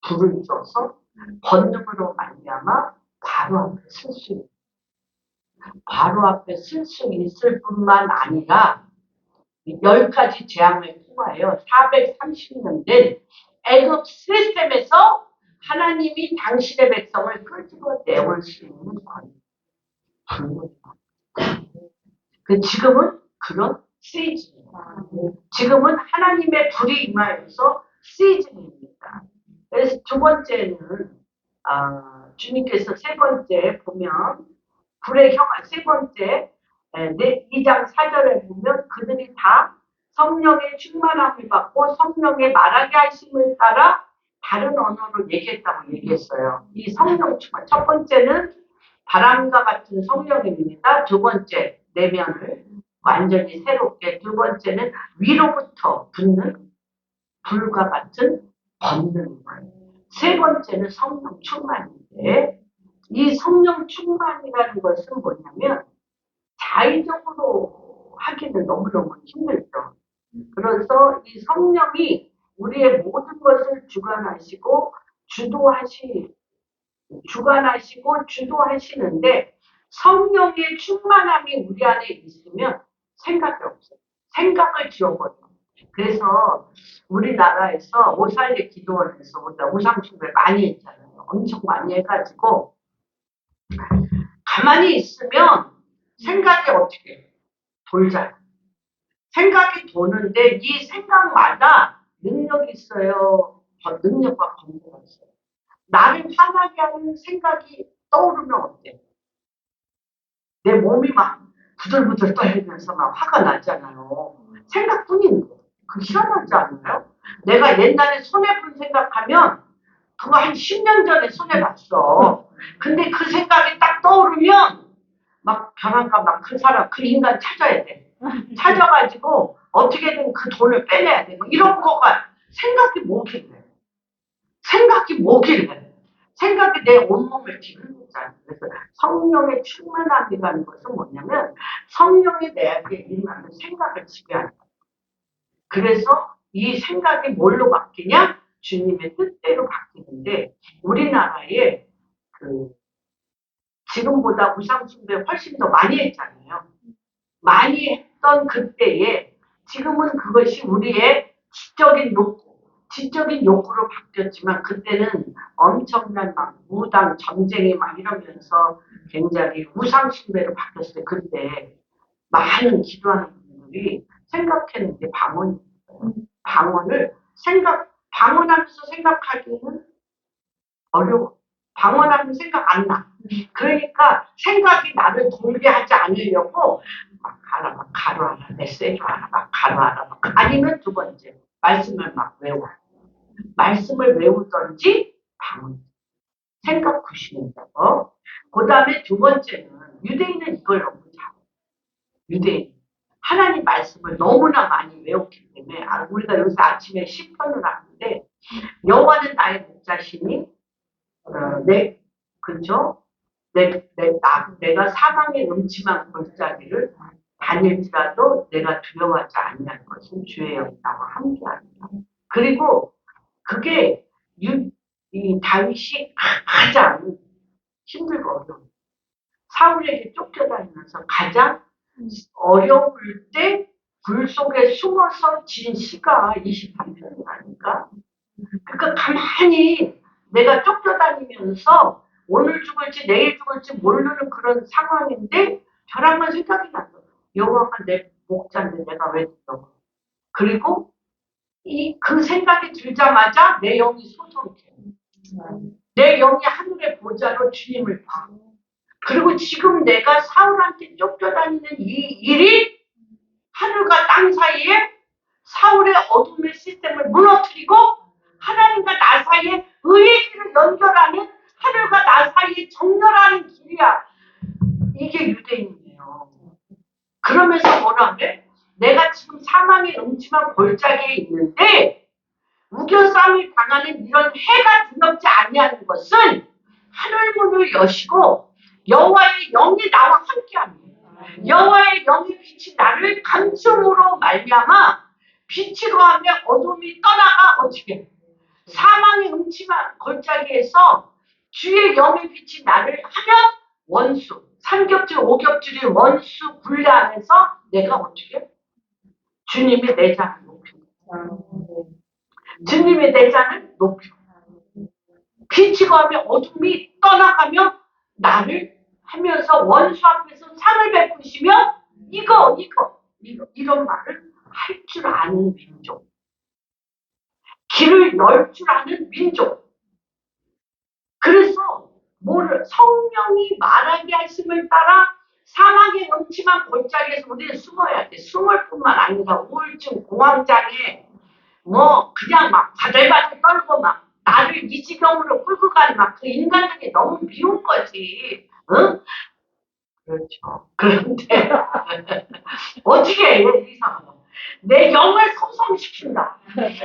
불을 줘서 권능으로 말미암아 바로 앞에 쓸 수 있어요. 바로 앞에 쓸 수 있을 뿐만 아니라 10가지 재앙을 통하여 430년 된 애굽 시스템에서 하나님이 당신의 백성을 끄집어 내올 수 있는 권위. 지금은 그런 시즌입니다. 지금은 하나님의 불이 임하여서 시즌입니다. 그래서 두 번째는 주님께서 세 번째 보면 불의 형아 세 번째 2장 4절에 보면 그들이 다 성령의 충만함을 받고 성령의 말하게 하심을 따라 다른 언어로 얘기했다고 얘기했어요. 이 성령 충만 첫 번째는 바람과 같은 성령입니다. 두 번째 내면을 완전히 새롭게 두 번째는 위로부터 붙는 불과 같은 권능을 세 번째는 성령 충만인데 이 성령 충만이라는 것은 뭐냐면 자의적으로 하기는 너무너무 힘들죠. 그래서 이 성령이 우리의 모든 것을 주관하시고 주도하시는데 성령의 충만함이 우리 안에 있으면 생각이 없어요. 생각을 지워버려요. 그래서 우리나라에서 오살리 기도원에서 우상숭배 많이 했잖아요. 엄청 많이 해가지고 가만히 있으면 생각이 어떻게 돌잖아요. 생각이 도는데 이 생각마다 능력이 있어요. 능력과 권세가 있어요. 나를 화나게 하는 생각이 떠오르면 어때? 내 몸이 막 부들부들 떨리면서 막 화가 나잖아요. 생각뿐인데 그 희한하지 않나요? 내가 옛날에 손해본 생각하면 그거 한 10년 전에 손해봤어. 근데 그 생각이 딱 떠오르면 막 변한가 막 그 사람 그 인간 찾아야 돼. 찾아가지고 어떻게든 그 돈을 빼내야 돼. 뭐 이런 거가 생각이 뭐길래. 생각이 뭐길래. 생각이 내 온몸을 뒤흔들잖아. 그래서 성령의 충만함이라는 것은 뭐냐면 성령이 내게 임하는 생각을 지배하는 거야. 그래서 이 생각이 뭘로 바뀌냐? 주님의 뜻대로 바뀌는데 우리나라에 그 지금보다 우상숭배 훨씬 더 많이 했잖아요. 많이 했던 그때에 지금은 그것이 우리의 지적인 욕구로 바뀌었지만 그때는 엄청난 막 무당 전쟁이 막 이러면서 굉장히 우상숭배로 바뀌었어요. 그때 많은 기도하는 분들이 생각했는데 방언을 방언하면서 생각하기는 어려워. 방언하면 생각 안 나. 그러니까 생각이 나를 돌게 하지 않으려고 막 가로 하나, 메시지 하나, 막 가로 하나, 막 아니면 두 번째 말씀을 막 외워. 말씀을 외우던지 방언. 생각 구심한다고. 그 다음에 두 번째는 유대인은 이걸 너무 잘해. 유대인. 하나님 말씀을 너무나 많이 외웠기 때문에 우리가 여기서 아침에 시편을 하는데 여호와는 나의 목자시니 그죠? 내가 사망의 음침한 골짜기를 다닐지라도 내가 두려워하지 않는 것은 주의 영이 나와 함께하리라. 그리고 그게 이 다윗이 가장 힘들고 어려운 사울에게 쫓겨다니면서 가장 어려울 때 불 속에 숨어서 진 시가 23편이라니까. 그러니까 가만히 내가 쫓겨다니면서 오늘 죽을지 내일 죽을지 모르는 그런 상황인데 저랑만 생각이 났어. 여호와가 내 목자인데 내가 왜 죽어? 그리고 그 생각이 들자마자 내 영이 소송해. 내 영이 하늘의 보좌로 주님을 봐. 그리고 지금 내가 사울한테 쫓겨다니는 이 일이 하늘과 땅 사이에 사울의 어둠의 시스템을 무너뜨리고 하나님과 나 사이에 의의 길을 연결하는 하늘과 나 사이에 정렬하는 길이야. 이게 유대인이에요. 그러면서 뭐라 그래? 내가 지금 사망의 음침한 골짜기에 있는데 우겨싸움을 당하는 이런 해가 두렵지 아니하는 것은 하늘문을 여시고 여호와의 영이 나와 함께합니다. 여호와의 영의 빛이 나를 감춤으로 말미암아 빛이 더하며 어둠이 떠나가 어떻게 사망의 음침한 골짜기에서 주의 영의 빛이 나를 하면 원수 3겹줄 5겹줄이 원수 굴레하면서 내가 어떻게 주님의 내 잔을 높여 주님의 내 잔을 높여 빛이 더하며 어둠이 떠나가며 나를 하면서 원수 앞에서 상을 베푸시며 이런 말을 할 줄 아는 민족. 길을 열 줄 아는 민족. 그래서 성령이 말하게 하심을 따라 사막의 음침한 골짜기에서 우리는 숨어야 돼. 숨을 뿐만 아니라 우울증, 공황장애, 그냥 막 바들바들 떨고 막 나를 이 지경으로 끌고 가는 막 그 인간들이 너무 미운 거지. 응? 그렇죠. 그런데 어떻게 해, 이 상황은. 내 영을 소성시킨다.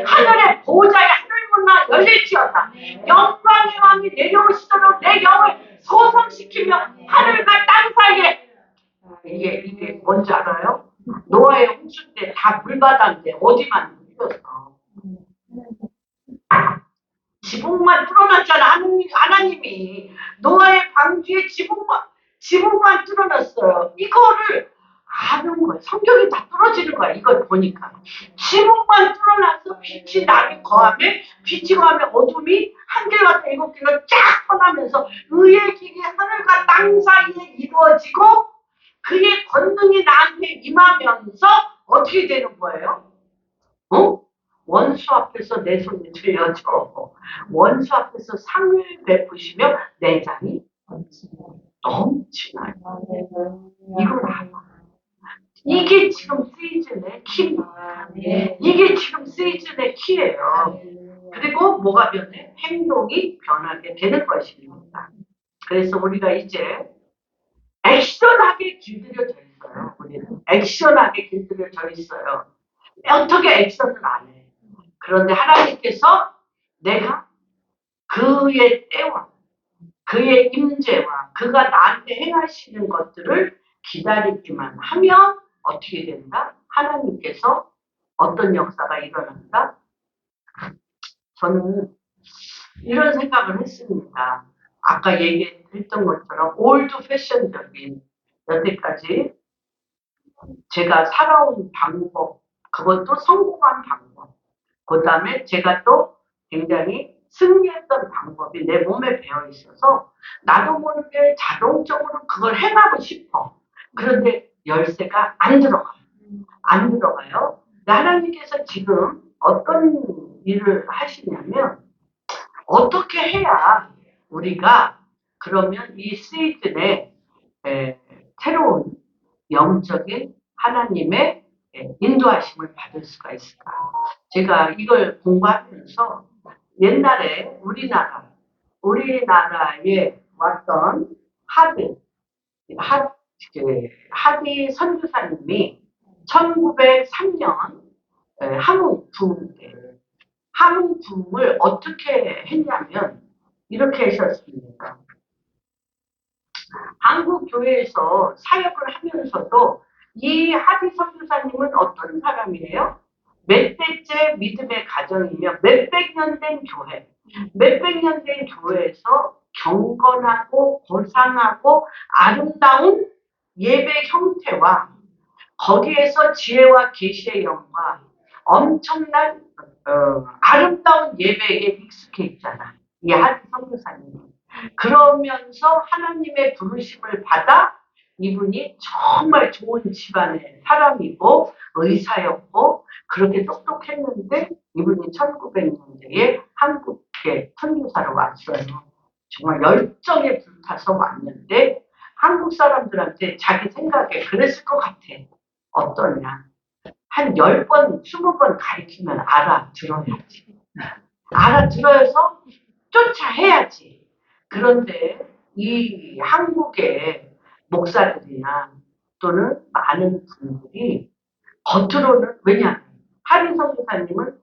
하늘의 보호자의 하늘문나 열릴지어다. 영광의 왕이 내려오시도록 내 영을 소성시키며 하늘과 땅 사이에 이게 뭔지 알아요? 노아의 홍수 때 다 물바다인데 어디만 물렸어. 지붕만 뚫어놨잖아. 하나님이 노아의 방주에 지붕만 뚫어놨어요. 이거를 아는 거야. 성경이 다 뚫어지는 거야. 이걸 보니까. 지붕만 뚫어놔서 빛이 나를 거하며 빛이 거하며 어둠이 한 개와 7개로 쫙 떠나면서 의의 길이 하늘과 땅 사이에 이루어지고 그의 권능이 나한테 임하면서 어떻게 되는 거예요? 원수 앞에서 내 손이 들려져. 원수 앞에서 상을 베푸시며 내 잔이 넘치나요. 이걸 알아. 이게 지금 시즌의 키입니다. 이게 지금 시즌의 키예요. 그리고 뭐가 변해? 행동이 변하게 되는 것입니다. 그래서 우리가 이제 액션하게 길들여져 있어요. 있어요. 우리는 액션하게 길들여져 있어요. 어떻게 액션을 안 해. 그런데 하나님께서 내가 그의 때와 그의 임재와 그가 나한테 행하시는 것들을 기다리기만 하면 어떻게 된다? 하나님께서 어떤 역사가 일어난다? 저는 이런 생각을 했습니다. 아까 얘기했던 것처럼 올드 패션적인 여태까지 제가 살아온 방법, 그것도 성공한 방법, 그 다음에 제가 또 굉장히 승리했던 방법이 내 몸에 배어 있어서 나도 모르게 자동적으로 그걸 해가고 싶어. 그런데 열쇠가 안 들어가요. 안 들어가요. 하나님께서 지금 어떤 일을 하시냐면 어떻게 해야 우리가 그러면 이 시즌에 새로운 영적인 하나님의 인도하심을 받을 수가 있을까? 제가 이걸 공부하면서 옛날에 우리나라에 왔던 하디 선교사님이 1903년 한국부흥을 어떻게 했냐면 이렇게 하셨습니다. 한국 교회에서 사역을 하면서도 이 하디 선교사님은 어떤 사람이에요? 몇 대째 믿음의 가정이며 몇백 년 된 교회, 몇백 년 된 교회에서 경건하고 고상하고 아름다운 예배 형태와 거기에서 지혜와 계시의 영과 엄청난 아름다운 예배에 익숙해 있잖아. 이 하디 선교사님이. 그러면서 하나님의 부르심을 받아 이분이 정말 좋은 집안의 사람이고 의사였고 그렇게 똑똑했는데 이분이 1900년대에 한국에 선교사로 왔어요. 정말 열정에 불타서 왔는데 한국 사람들한테 자기 생각에 그랬을 것 같아. 어떠냐. 한 10번, 20번 가르치면 알아들어야지. 알아들어서 쫓아해야지. 그런데 이 한국의 목사들이나 또는 많은 분들이 겉으로는 왜냐 하디 선교사님은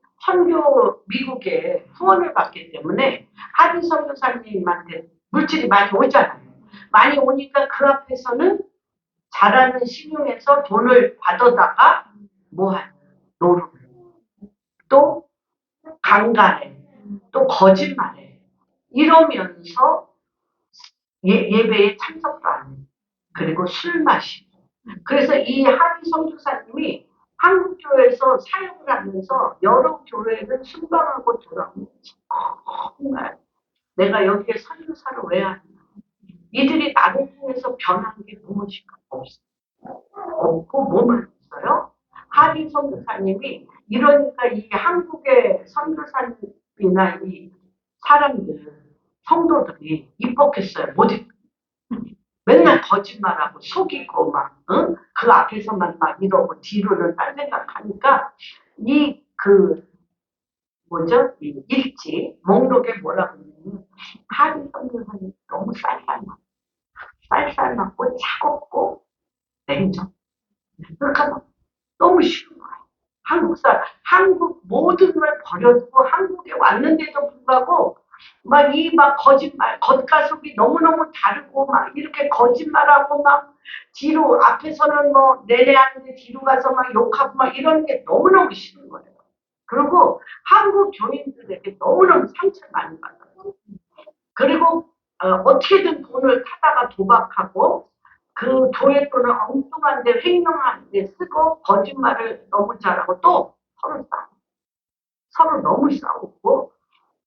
미국에 후원을 받기 때문에 하디 선교사님한테 물질이 많이 오잖아요. 많이 오니까 그 앞에서는 잘하는 신용에서 돈을 받아다가 뭐하냐 노름을 또 강간해 또 거짓말해 이러면서 예배에 참석도 안 해. 그리고 술 마시고. 그래서 이 하디 선교사님이 한국교회에서 사역을 하면서 여러 교회를 순방하고 돌아오면서 정말 내가 여기에 선교사를 왜 하냐. 이들이 나를 통해서 변한 게 무엇인가 없어. 없고 뭐만 있어요? 하디 선교사님이 이러니까 이 한국의 선교사님이나 이 사람들 성도들이 입복했어요. 못 입. 맨날 거짓말하고 속이고 막, 응? 그 앞에서만 막 이러고 뒤로는 딴 생각하니까 뭐죠? 이 일지 목록에 뭐라고 하냐면 하디 선교사님 너무 쌀쌀맞고 차갑고 냉정. 그러니까 막 너무 싫은 거야. 한국 모든 걸 버려두고 한국에 왔는데도 불구하고 막 거짓말, 겉과 속이 너무너무 다르고 막 이렇게 거짓말하고 막 뒤로 앞에서는 뭐 내내 하는데 뒤로 가서 막 욕하고 막 이런 게 너무너무 싫은 거예요. 그리고 한국 교인들에게 너무너무 상처를 많이 받았어요. 그리고 어떻게든 돈을 타다가 도박하고 그 교회 돈을 엉뚱한데 횡령한데 쓰고 거짓말을 너무 잘하고 또 서로 너무 싸우고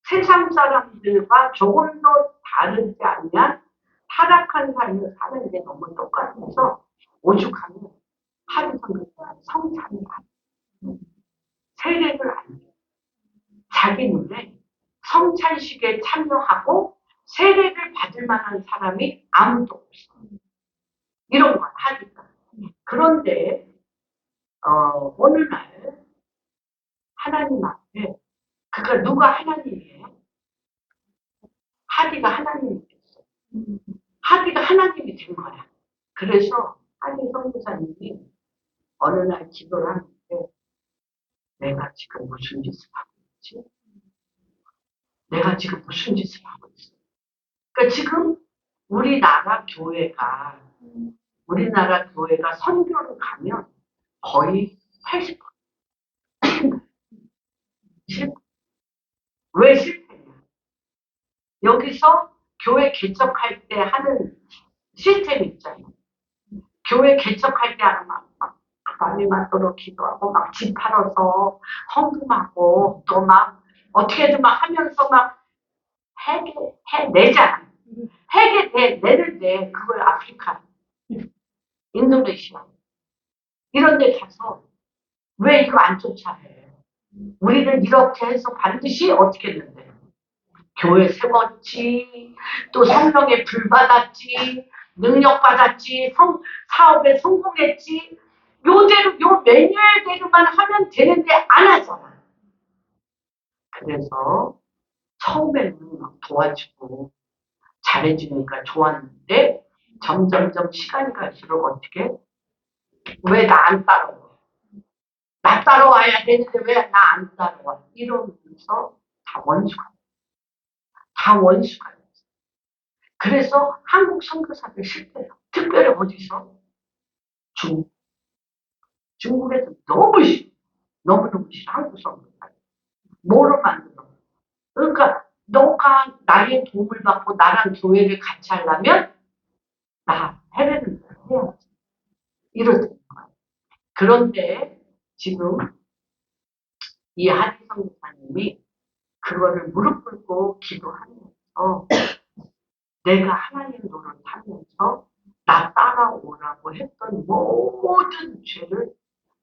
세상 사람들과 조금도 다르지 않냐 타락한 삶을 사는 게 너무 똑같아서 오죽하면 하루 성찬이 안 세례를 안 해. 자기 눈에 성찬식에 참여하고 세례를 받을 만한 사람이 아무도 없어. 이런 걸 하니까. 그런데 어느 날 하나님 앞에 그가 누가 하나님이에요? 하디가 하나님이 됐어. 하디가 하나님이 된 거야. 그래서 한희 선교사님이 어느 날 기도를 하는데 내가 지금 무슨 짓을 하고 있지? 내가 지금 무슨 짓을 하고 있어? 그러니까 지금 우리나라 교회가 선교를 가면 거의 80% 실패. 왜 실패냐? 여기서 교회 개척할 때 하는 시스템 있잖아요. 교회 개척할 때 하는 막 밤이 맞도록 기도하고 막 집 팔아서 헌금하고 또 막 어떻게든 막 하면서 막 해내잖아. 내는데 그걸 아프리카, 인도네시아 이런 데 가서 왜 이거 안 쫓아해? 우리는 이렇게 해서 반드시 어떻게 했는데 교회 세웠지, 또 성령의 불 받았지, 능력 받았지, 사업에 성공했지. 요대로 요 매뉴얼대로만 하면 되는데 안 하잖아. 그래서 처음에는 막 도와주고 잘해주니까 좋았는데 점점점 시간이 갈수록 어떻게 왜 나 안 따라와? 나 따라와야 되는데 왜 나 안 따라와? 이러면서 다 원수가 됐어. 그래서 한국 선교사들 실패해요. 특별히 어디서? 중국에서 너무 싫어. 너무너무 싫어. 한국 선교사들. 뭐로 만들어? 그러니까 너가 나의 도움을 받고 나랑 교회를 같이 하려면 나 해외를 해야지. 이러는 거야. 그런데 지금 이 한희 선교사님이 그거를 무릎 꿇고 기도하면서 내가 하나님 노릇하면서 나 따라오라고 했던 모든 죄를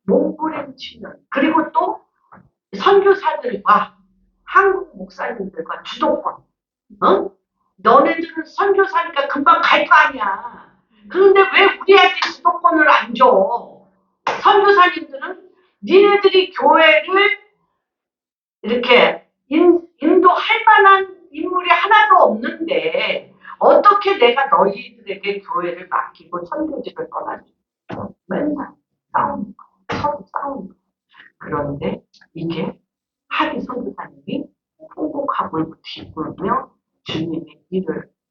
몸부림치는 그리고 또 선교사들과 한국 목사님들과 주도권 너네들은 선교사니까 금방 갈 거 아니야. 그런데 왜 우리한테 주도권을 안 줘? 선교사님들은 니네들이 교회를 이렇게 인도할 만한 인물이 하나도 없는데 어떻게 내가 너희들에게 교회를 맡기고 선교지를 떠나지? 맨날 싸우는 거, 서로 싸우는 거. 그런데 이게 하기 선교사님이 통곡하고 기쁘며 주님의 이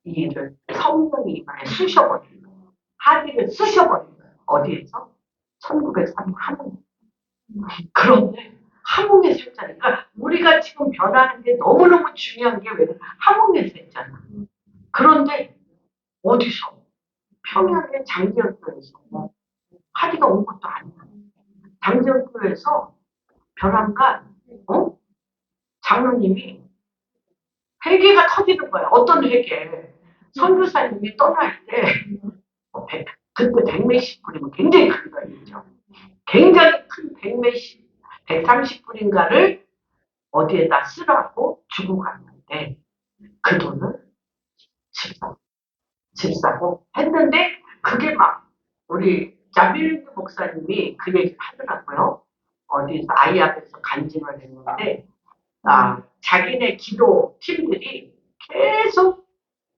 일을 성령이 이마에 쑤셔버리는 거예요. 하기를 쑤셔버리는 거예요. 어디에서? 1903년 하늘. 그런데 함흥에서 했잖아요. 그러니까 우리가 지금 변하는 게 너무너무 중요한 게 왜 함흥에서 했잖아. 그런데 어디서? 평양의 장지연교에서 하디가 온 것도 아니야. 장지연교에서 벼랑간 장로님이 회개가 터지는 거야. 어떤 회개? 선교사님이 떠날 때 그때 100몇십 불이면 굉장히 큰 돈이죠. 굉장히 큰 130불인가를 어디에다 쓰라고 주고 갔는데 그 돈을 집 사고 했는데 그게 막 우리 자빌린드 목사님이 그 얘기를 하더라고요. 어디서 아이 앞에서 간증을 했는데 자기네 기도 팀들이 계속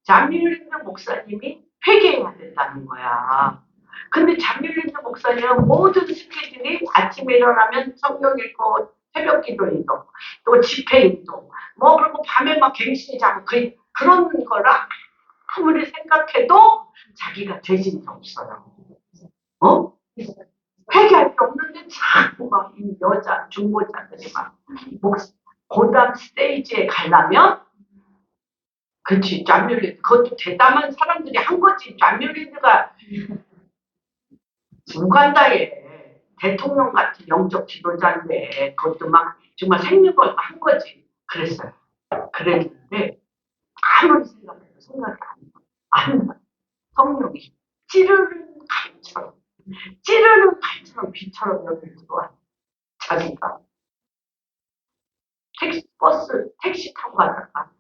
자밀린드 목사님이 회개해야 된다는 거야. 근데 자밀린드 목사님은 모든 스케줄이 아침에 일어나면 성경 읽고 새벽 기도 인도, 또 집회 인도, 그리고 밤에 막 갱신이 자고 그런 거라 아무리 생각해도 자기가 되진 게 없어요. 회개할 게 없는데 자꾸 막 이 여자 중보자들이 막 고담 스테이지에 가려면 그치 짬뮬리드 그것도 대담한 사람들이 한 거지. 짬뮬리드가 우간다에 대통령 같은 영적 지도자인데 그것도 막 정말 생명을 걸고 한 거지. 그랬어요. 그랬는데 아무리 생각해도 생각이 안 나. 성령이 찌르는 칼처럼 비처럼 여기 들어와. 자기가 택시 타고 가다가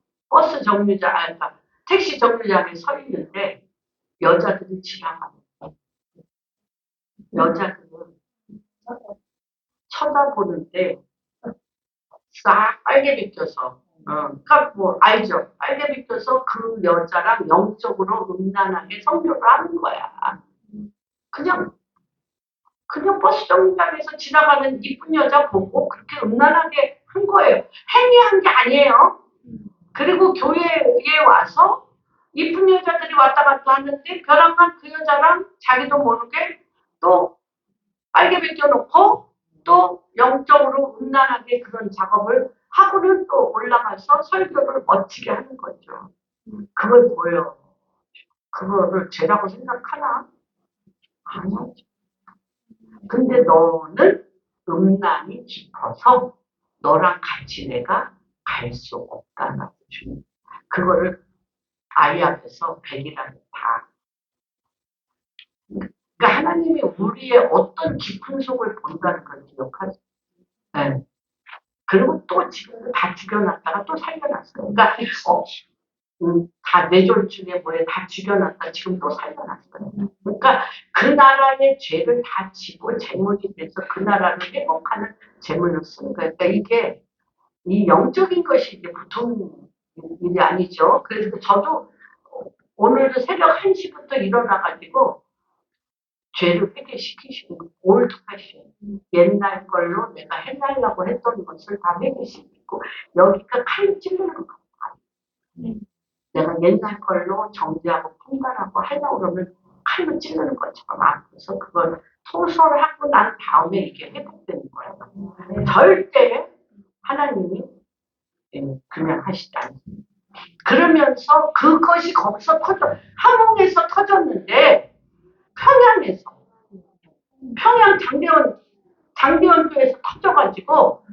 택시 정류장에 서 있는데 여자들이 지나가는 여자들은 쳐다보는데 싹 빨개 비껴서 그러니까 알죠? 빨개 비껴서 그 여자랑 영적으로 음란하게 성교를 하는 거야. 그냥 버스 정류장에서 지나가는 이쁜 여자 보고 그렇게 음란하게 한 거예요. 행위한 게 아니에요. 그리고 교회에 와서 이쁜 여자들이 왔다 갔다 하는데 벼랑간 그 여자랑 자기도 모르게 또 빨개 벗겨놓고 또 영적으로 음란하게 그런 작업을 하고는 또 올라가서 설교를 멋지게 하는 거죠. 그걸 보여. 그거를 죄라고 생각하나? 아니야. 근데 너는 음란이 깊어서 너랑 같이 내가 갈 수 없다라고 주는 그거를 아이 앞에서 백이라고 다. 그러니까 하나님이 우리의 어떤 깊은 속을 본다는 걸 기억하죠. 네. 그리고 또 지금도 다 죽여놨다가 또 살려놨어요. 그러니까 다 뇌졸중에 뭐에 다 죽여놨다 지금 또 살려놨어요. 그러니까 그 나라의 죄를 다 지고 재물이 돼서 그 나라를 회복하는 재물을 쓰는 거예요. 그러니까 이게 이 영적인 것이 이제 보통 일이 아니죠. 그래서 저도 오늘도 새벽 1시부터 일어나가지고 죄를 회개시키시고 올드하셔. 옛날 걸로 내가 해달라고 했던 것을 다 회개시키고 여기가 칼로 찔르는 거. 내가 옛날 걸로 정죄하고 판단하고 하려고 그러면 칼로 찌르는 것처럼 아파서 그걸 소설하고 난 다음에 이게 회복되는 거예요. 절대 하나님이 그냥 하시지 않습니다. 그러면서 그것이 거기서 함흥에서 터졌는데 평양 장대원교에서 터져가지고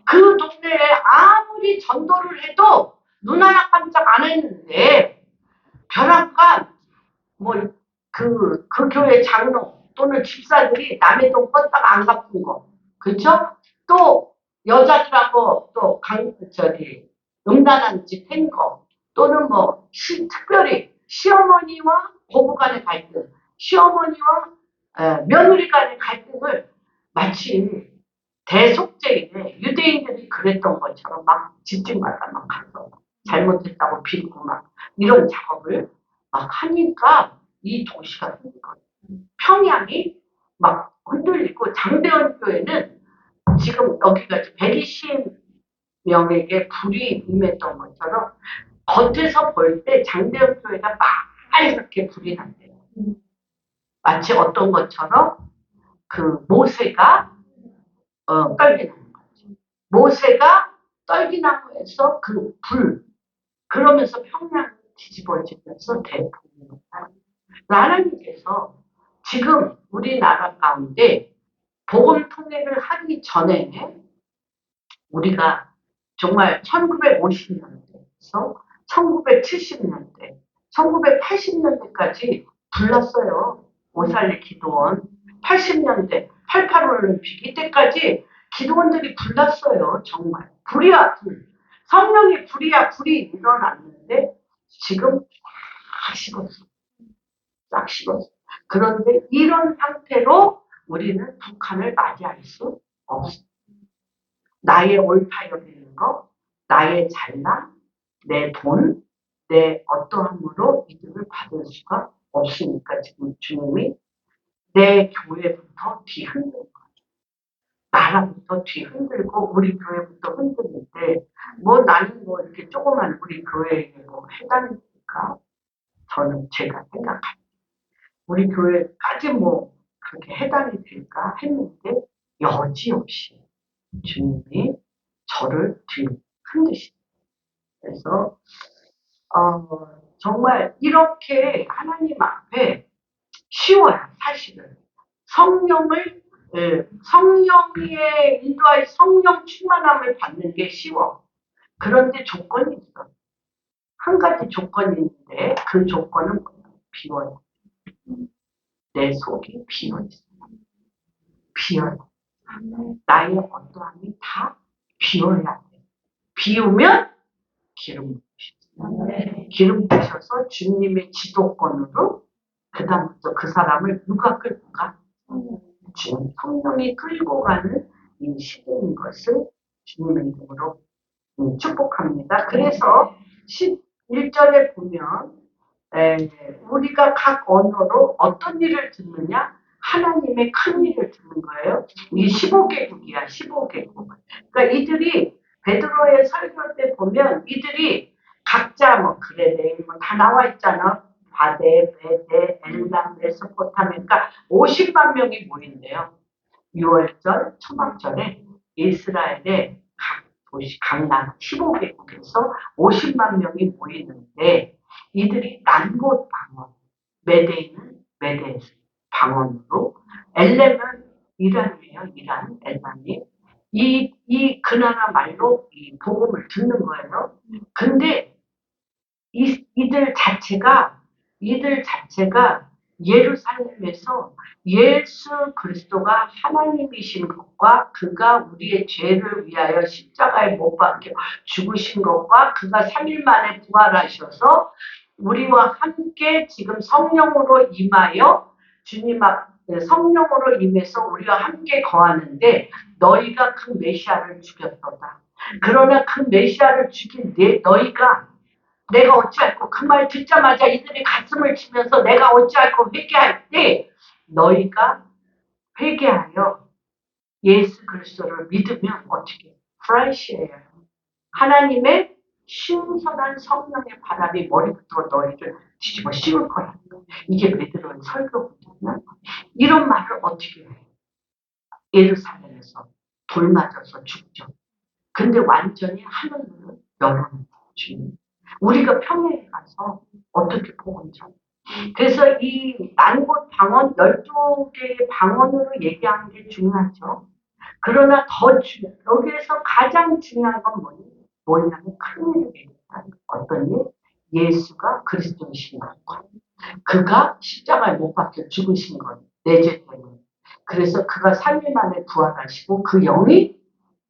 그 동네에 아무리 전도를 해도 눈 하나 깜짝 안 했는데 벼락간 그 교회 장로 또는 집사들이 남의 돈 껐다가 안 갚은 거, 그렇죠? 또 여자들하고 또 음란한 짓 한 거, 또는 특별히 시어머니와 고부 간의 갈등, 시어머니와 며느리 간의 갈등을 마치 대속죄인의 유대인들이 그랬던 것처럼 막 집집마다 막 가서 잘못했다고 빌고 막 이런 작업을 막 하니까 이 도시가 흔들거려요. 평양이 막 흔들리고 장대원 교회는 지금 여기가 120명에게 불이 임했던 것처럼 겉에서 볼 때 장대원 교회가 빨갛게 불이 난대요. 마치 어떤 것처럼 그 모세가 떨기나무 거지. 모세가 떨기나무에서 그 불, 그러면서 평양이 뒤집어지면서 대통령이 하나님께서 지금 우리나라 가운데 복음 통일을 하기 전에 우리가 정말 1950년대에서 1970년대, 1980년대까지 불났어요. 오살리 기도원. 80년대, 88 올림픽 이때까지 기도원들이 불났어요. 정말. 불이야, 불. 성령의 불이야, 불이 일어났는데 지금 싹 식었어. 싹 식었어. 그런데 이런 상태로 우리는 북한을 맞이할 수 없어. 나의 옳다여 되는 거, 나의 잘남, 내 돈, 내 어떠함으로 이득을 받을 수가 없으니까 지금 주님이 내 교회부터 뒤흔들고 나라부터 뒤흔들고 우리 교회부터 흔드는데 나는 이렇게 조그만 우리 교회에 해당될까? 저는 제가 생각합니다. 우리 교회까지 그렇게 해당이 될까 했는데 여지없이 주님이 저를 뒤흔드십니다. 그래서 정말 이렇게 하나님 앞에 쉬워요. 사실은 성령의 인도하여 성령 충만함을 받는 게 쉬워. 그런데 조건이 있어. 한 가지 조건이 있는데 그 조건은 비워요. 내 속이 비어있어요. 비어요. 나의 어떠함이 다 비워야 돼. 비우면 기름 부으시죠. 기름 부으셔서 주님의 지도권으로 그 다음부터 그 사람을 누가 끌고 가? 주님 성령이 끌고 가는 이 시대인 것을 주님의 이름으로 축복합니다. 그래서 11절에 보면 우리가 각 언어로 어떤 일을 듣느냐? 하나님의 큰 일을 듣는 거예요. 이 15개국이야, 15개국. 그러니까 이들이 베드로의 설교 때 보면 이들이 각자 뭐 그레네 뭐다 나와 있잖아. 바데, 베데, 엘람, 메소포타미아. 그러니까 50만 명이 모인대요. 6월절, 초막절에 이스라엘의 각 도시, 각 나라 15개국에서 50만 명이 모이는데 이들이 난곳 방언, 메데이는 메데에서 방언으로, 엘렘은 이란이에요. 이란, 엘란이. 그 나라 말로 이 복음을 듣는 거예요. 근데 이들 자체가 예루살렘에서 예수 그리스도가 하나님이신 것과 그가 우리의 죄를 위하여 십자가에 못 박혀 죽으신 것과 그가 3일 만에 부활하셔서 우리와 함께 지금 성령으로 임하여 주님 앞에 성령으로 임해서 우리와 함께 거하는데 너희가 그 메시아를 죽였도다. 그러나 그 메시아를 죽인 너희가 내가 어찌할꼬 그 말 듣자마자 이들이 가슴을 치면서 내가 어찌할꼬 회개할 때 너희가 회개하여 예수 그리스도를 믿으면 어떻게 프레시예요. 하나님의 신선한 성령의 바람이 머리부터 너희를 뒤집어 씌울 거라는 거. 이게 베드로의 설교거든요. 이런 말을 어떻게 해? 예루살렘에서 돌 맞아서 죽죠. 근데 완전히 하늘문을 열어놓은 주님. 우리가 평양에 가서 어떻게 복음 전? 그래서 이 난곳 방언 12개의 방언으로 얘기하는 게 중요하죠. 그러나 여기에서 가장 중요한 건 뭐냐면 큰 일을 얘기한다는 거. 어떤 일? 예수가 그리스도이신 것과 그가 십자가에 못 박혀 죽으신 것. 내 죄 때문에. 그래서 그가 3일 만에 부활하시고 그 영이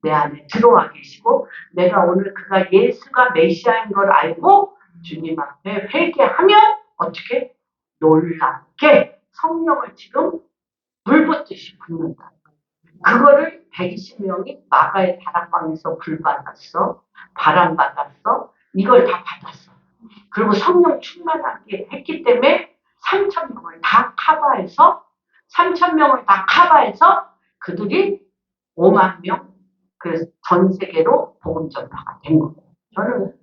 내 안에 들어와 계시고 내가 오늘 그가 예수가 메시아인 걸 알고 주님 앞에 회개하면 어떻게? 놀랍게 성령을 지금 불붙듯이 붓는다. 그거를 120명이 마가의 다락방에서 불 받았어. 바람 받았어. 이걸 다 받았어. 그리고 성령 충만하게 했기 때문에 3,000명을 다 커버해서 그들이 5만 명, 그래서 전 세계로 복음 전파가 된 거예요. 저는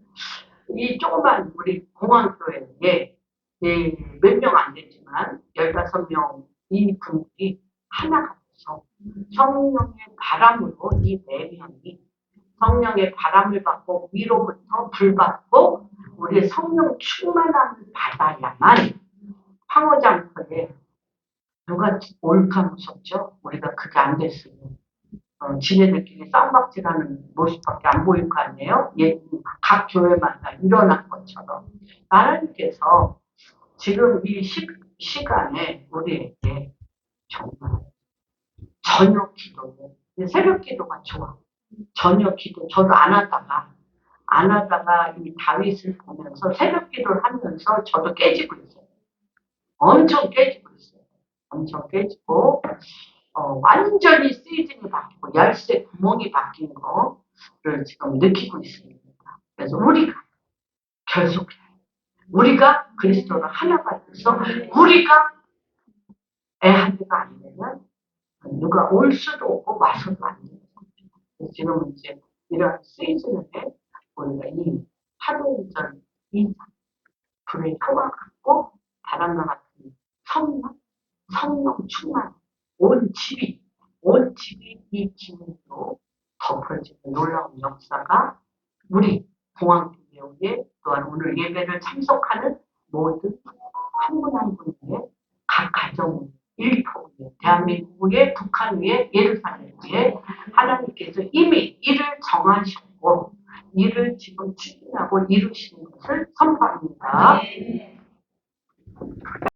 이 조그만 우리 공항교회에 몇 명 안 되지만 15명 이 분들이 하나가 돼서 성령의 바람으로 이 4명이 성령의 바람을 받고 위로부터 불 받고 우리의 성령 충만함을 받아야만 황허장터에 누가 올까 무섭죠? 우리가 그게 안 됐으면 지네들끼리 쌍박질하는 모습밖에 안 보일 거 아니에요? 각 교회마다 일어난 것처럼. 하나님께서 지금 이 시간에 우리에게 정말 저녁 기도, 새벽 기도가 좋아. 저녁 기도, 저도 안 하다가 이 다윗을 보면서 새벽 기도를 하면서 저도 깨지고 있어요. 엄청 깨지고 있어요. 엄청 깨지고, 완전히 시즌이 바뀌고 열쇠 구멍이 바뀐 거를 지금 느끼고 있습니다. 그래서 우리가 결속해. 우리가 그리스도를 하나가 돼서 우리가 애한테가 안 되면 누가 올 수도 없고 와서도 안 되는 거죠. 지금 이제 이런 시즌에 우리가 이 하루이전 이 불의 효과 같고 바람과 같은 성령 충만 온 집이 이 기능으로 덮어지는 놀라운 역사가 우리 공항교회에 또한 오늘 예배를 참석하는 모든 한 분 한 분의 각 가정 일터 위에 대한민국 위에 북한 위에 예루살렘 위에 하나님께서 이미 이를 정하셨고 이를 지금 추진하고 이루시는 것을 선포합니다.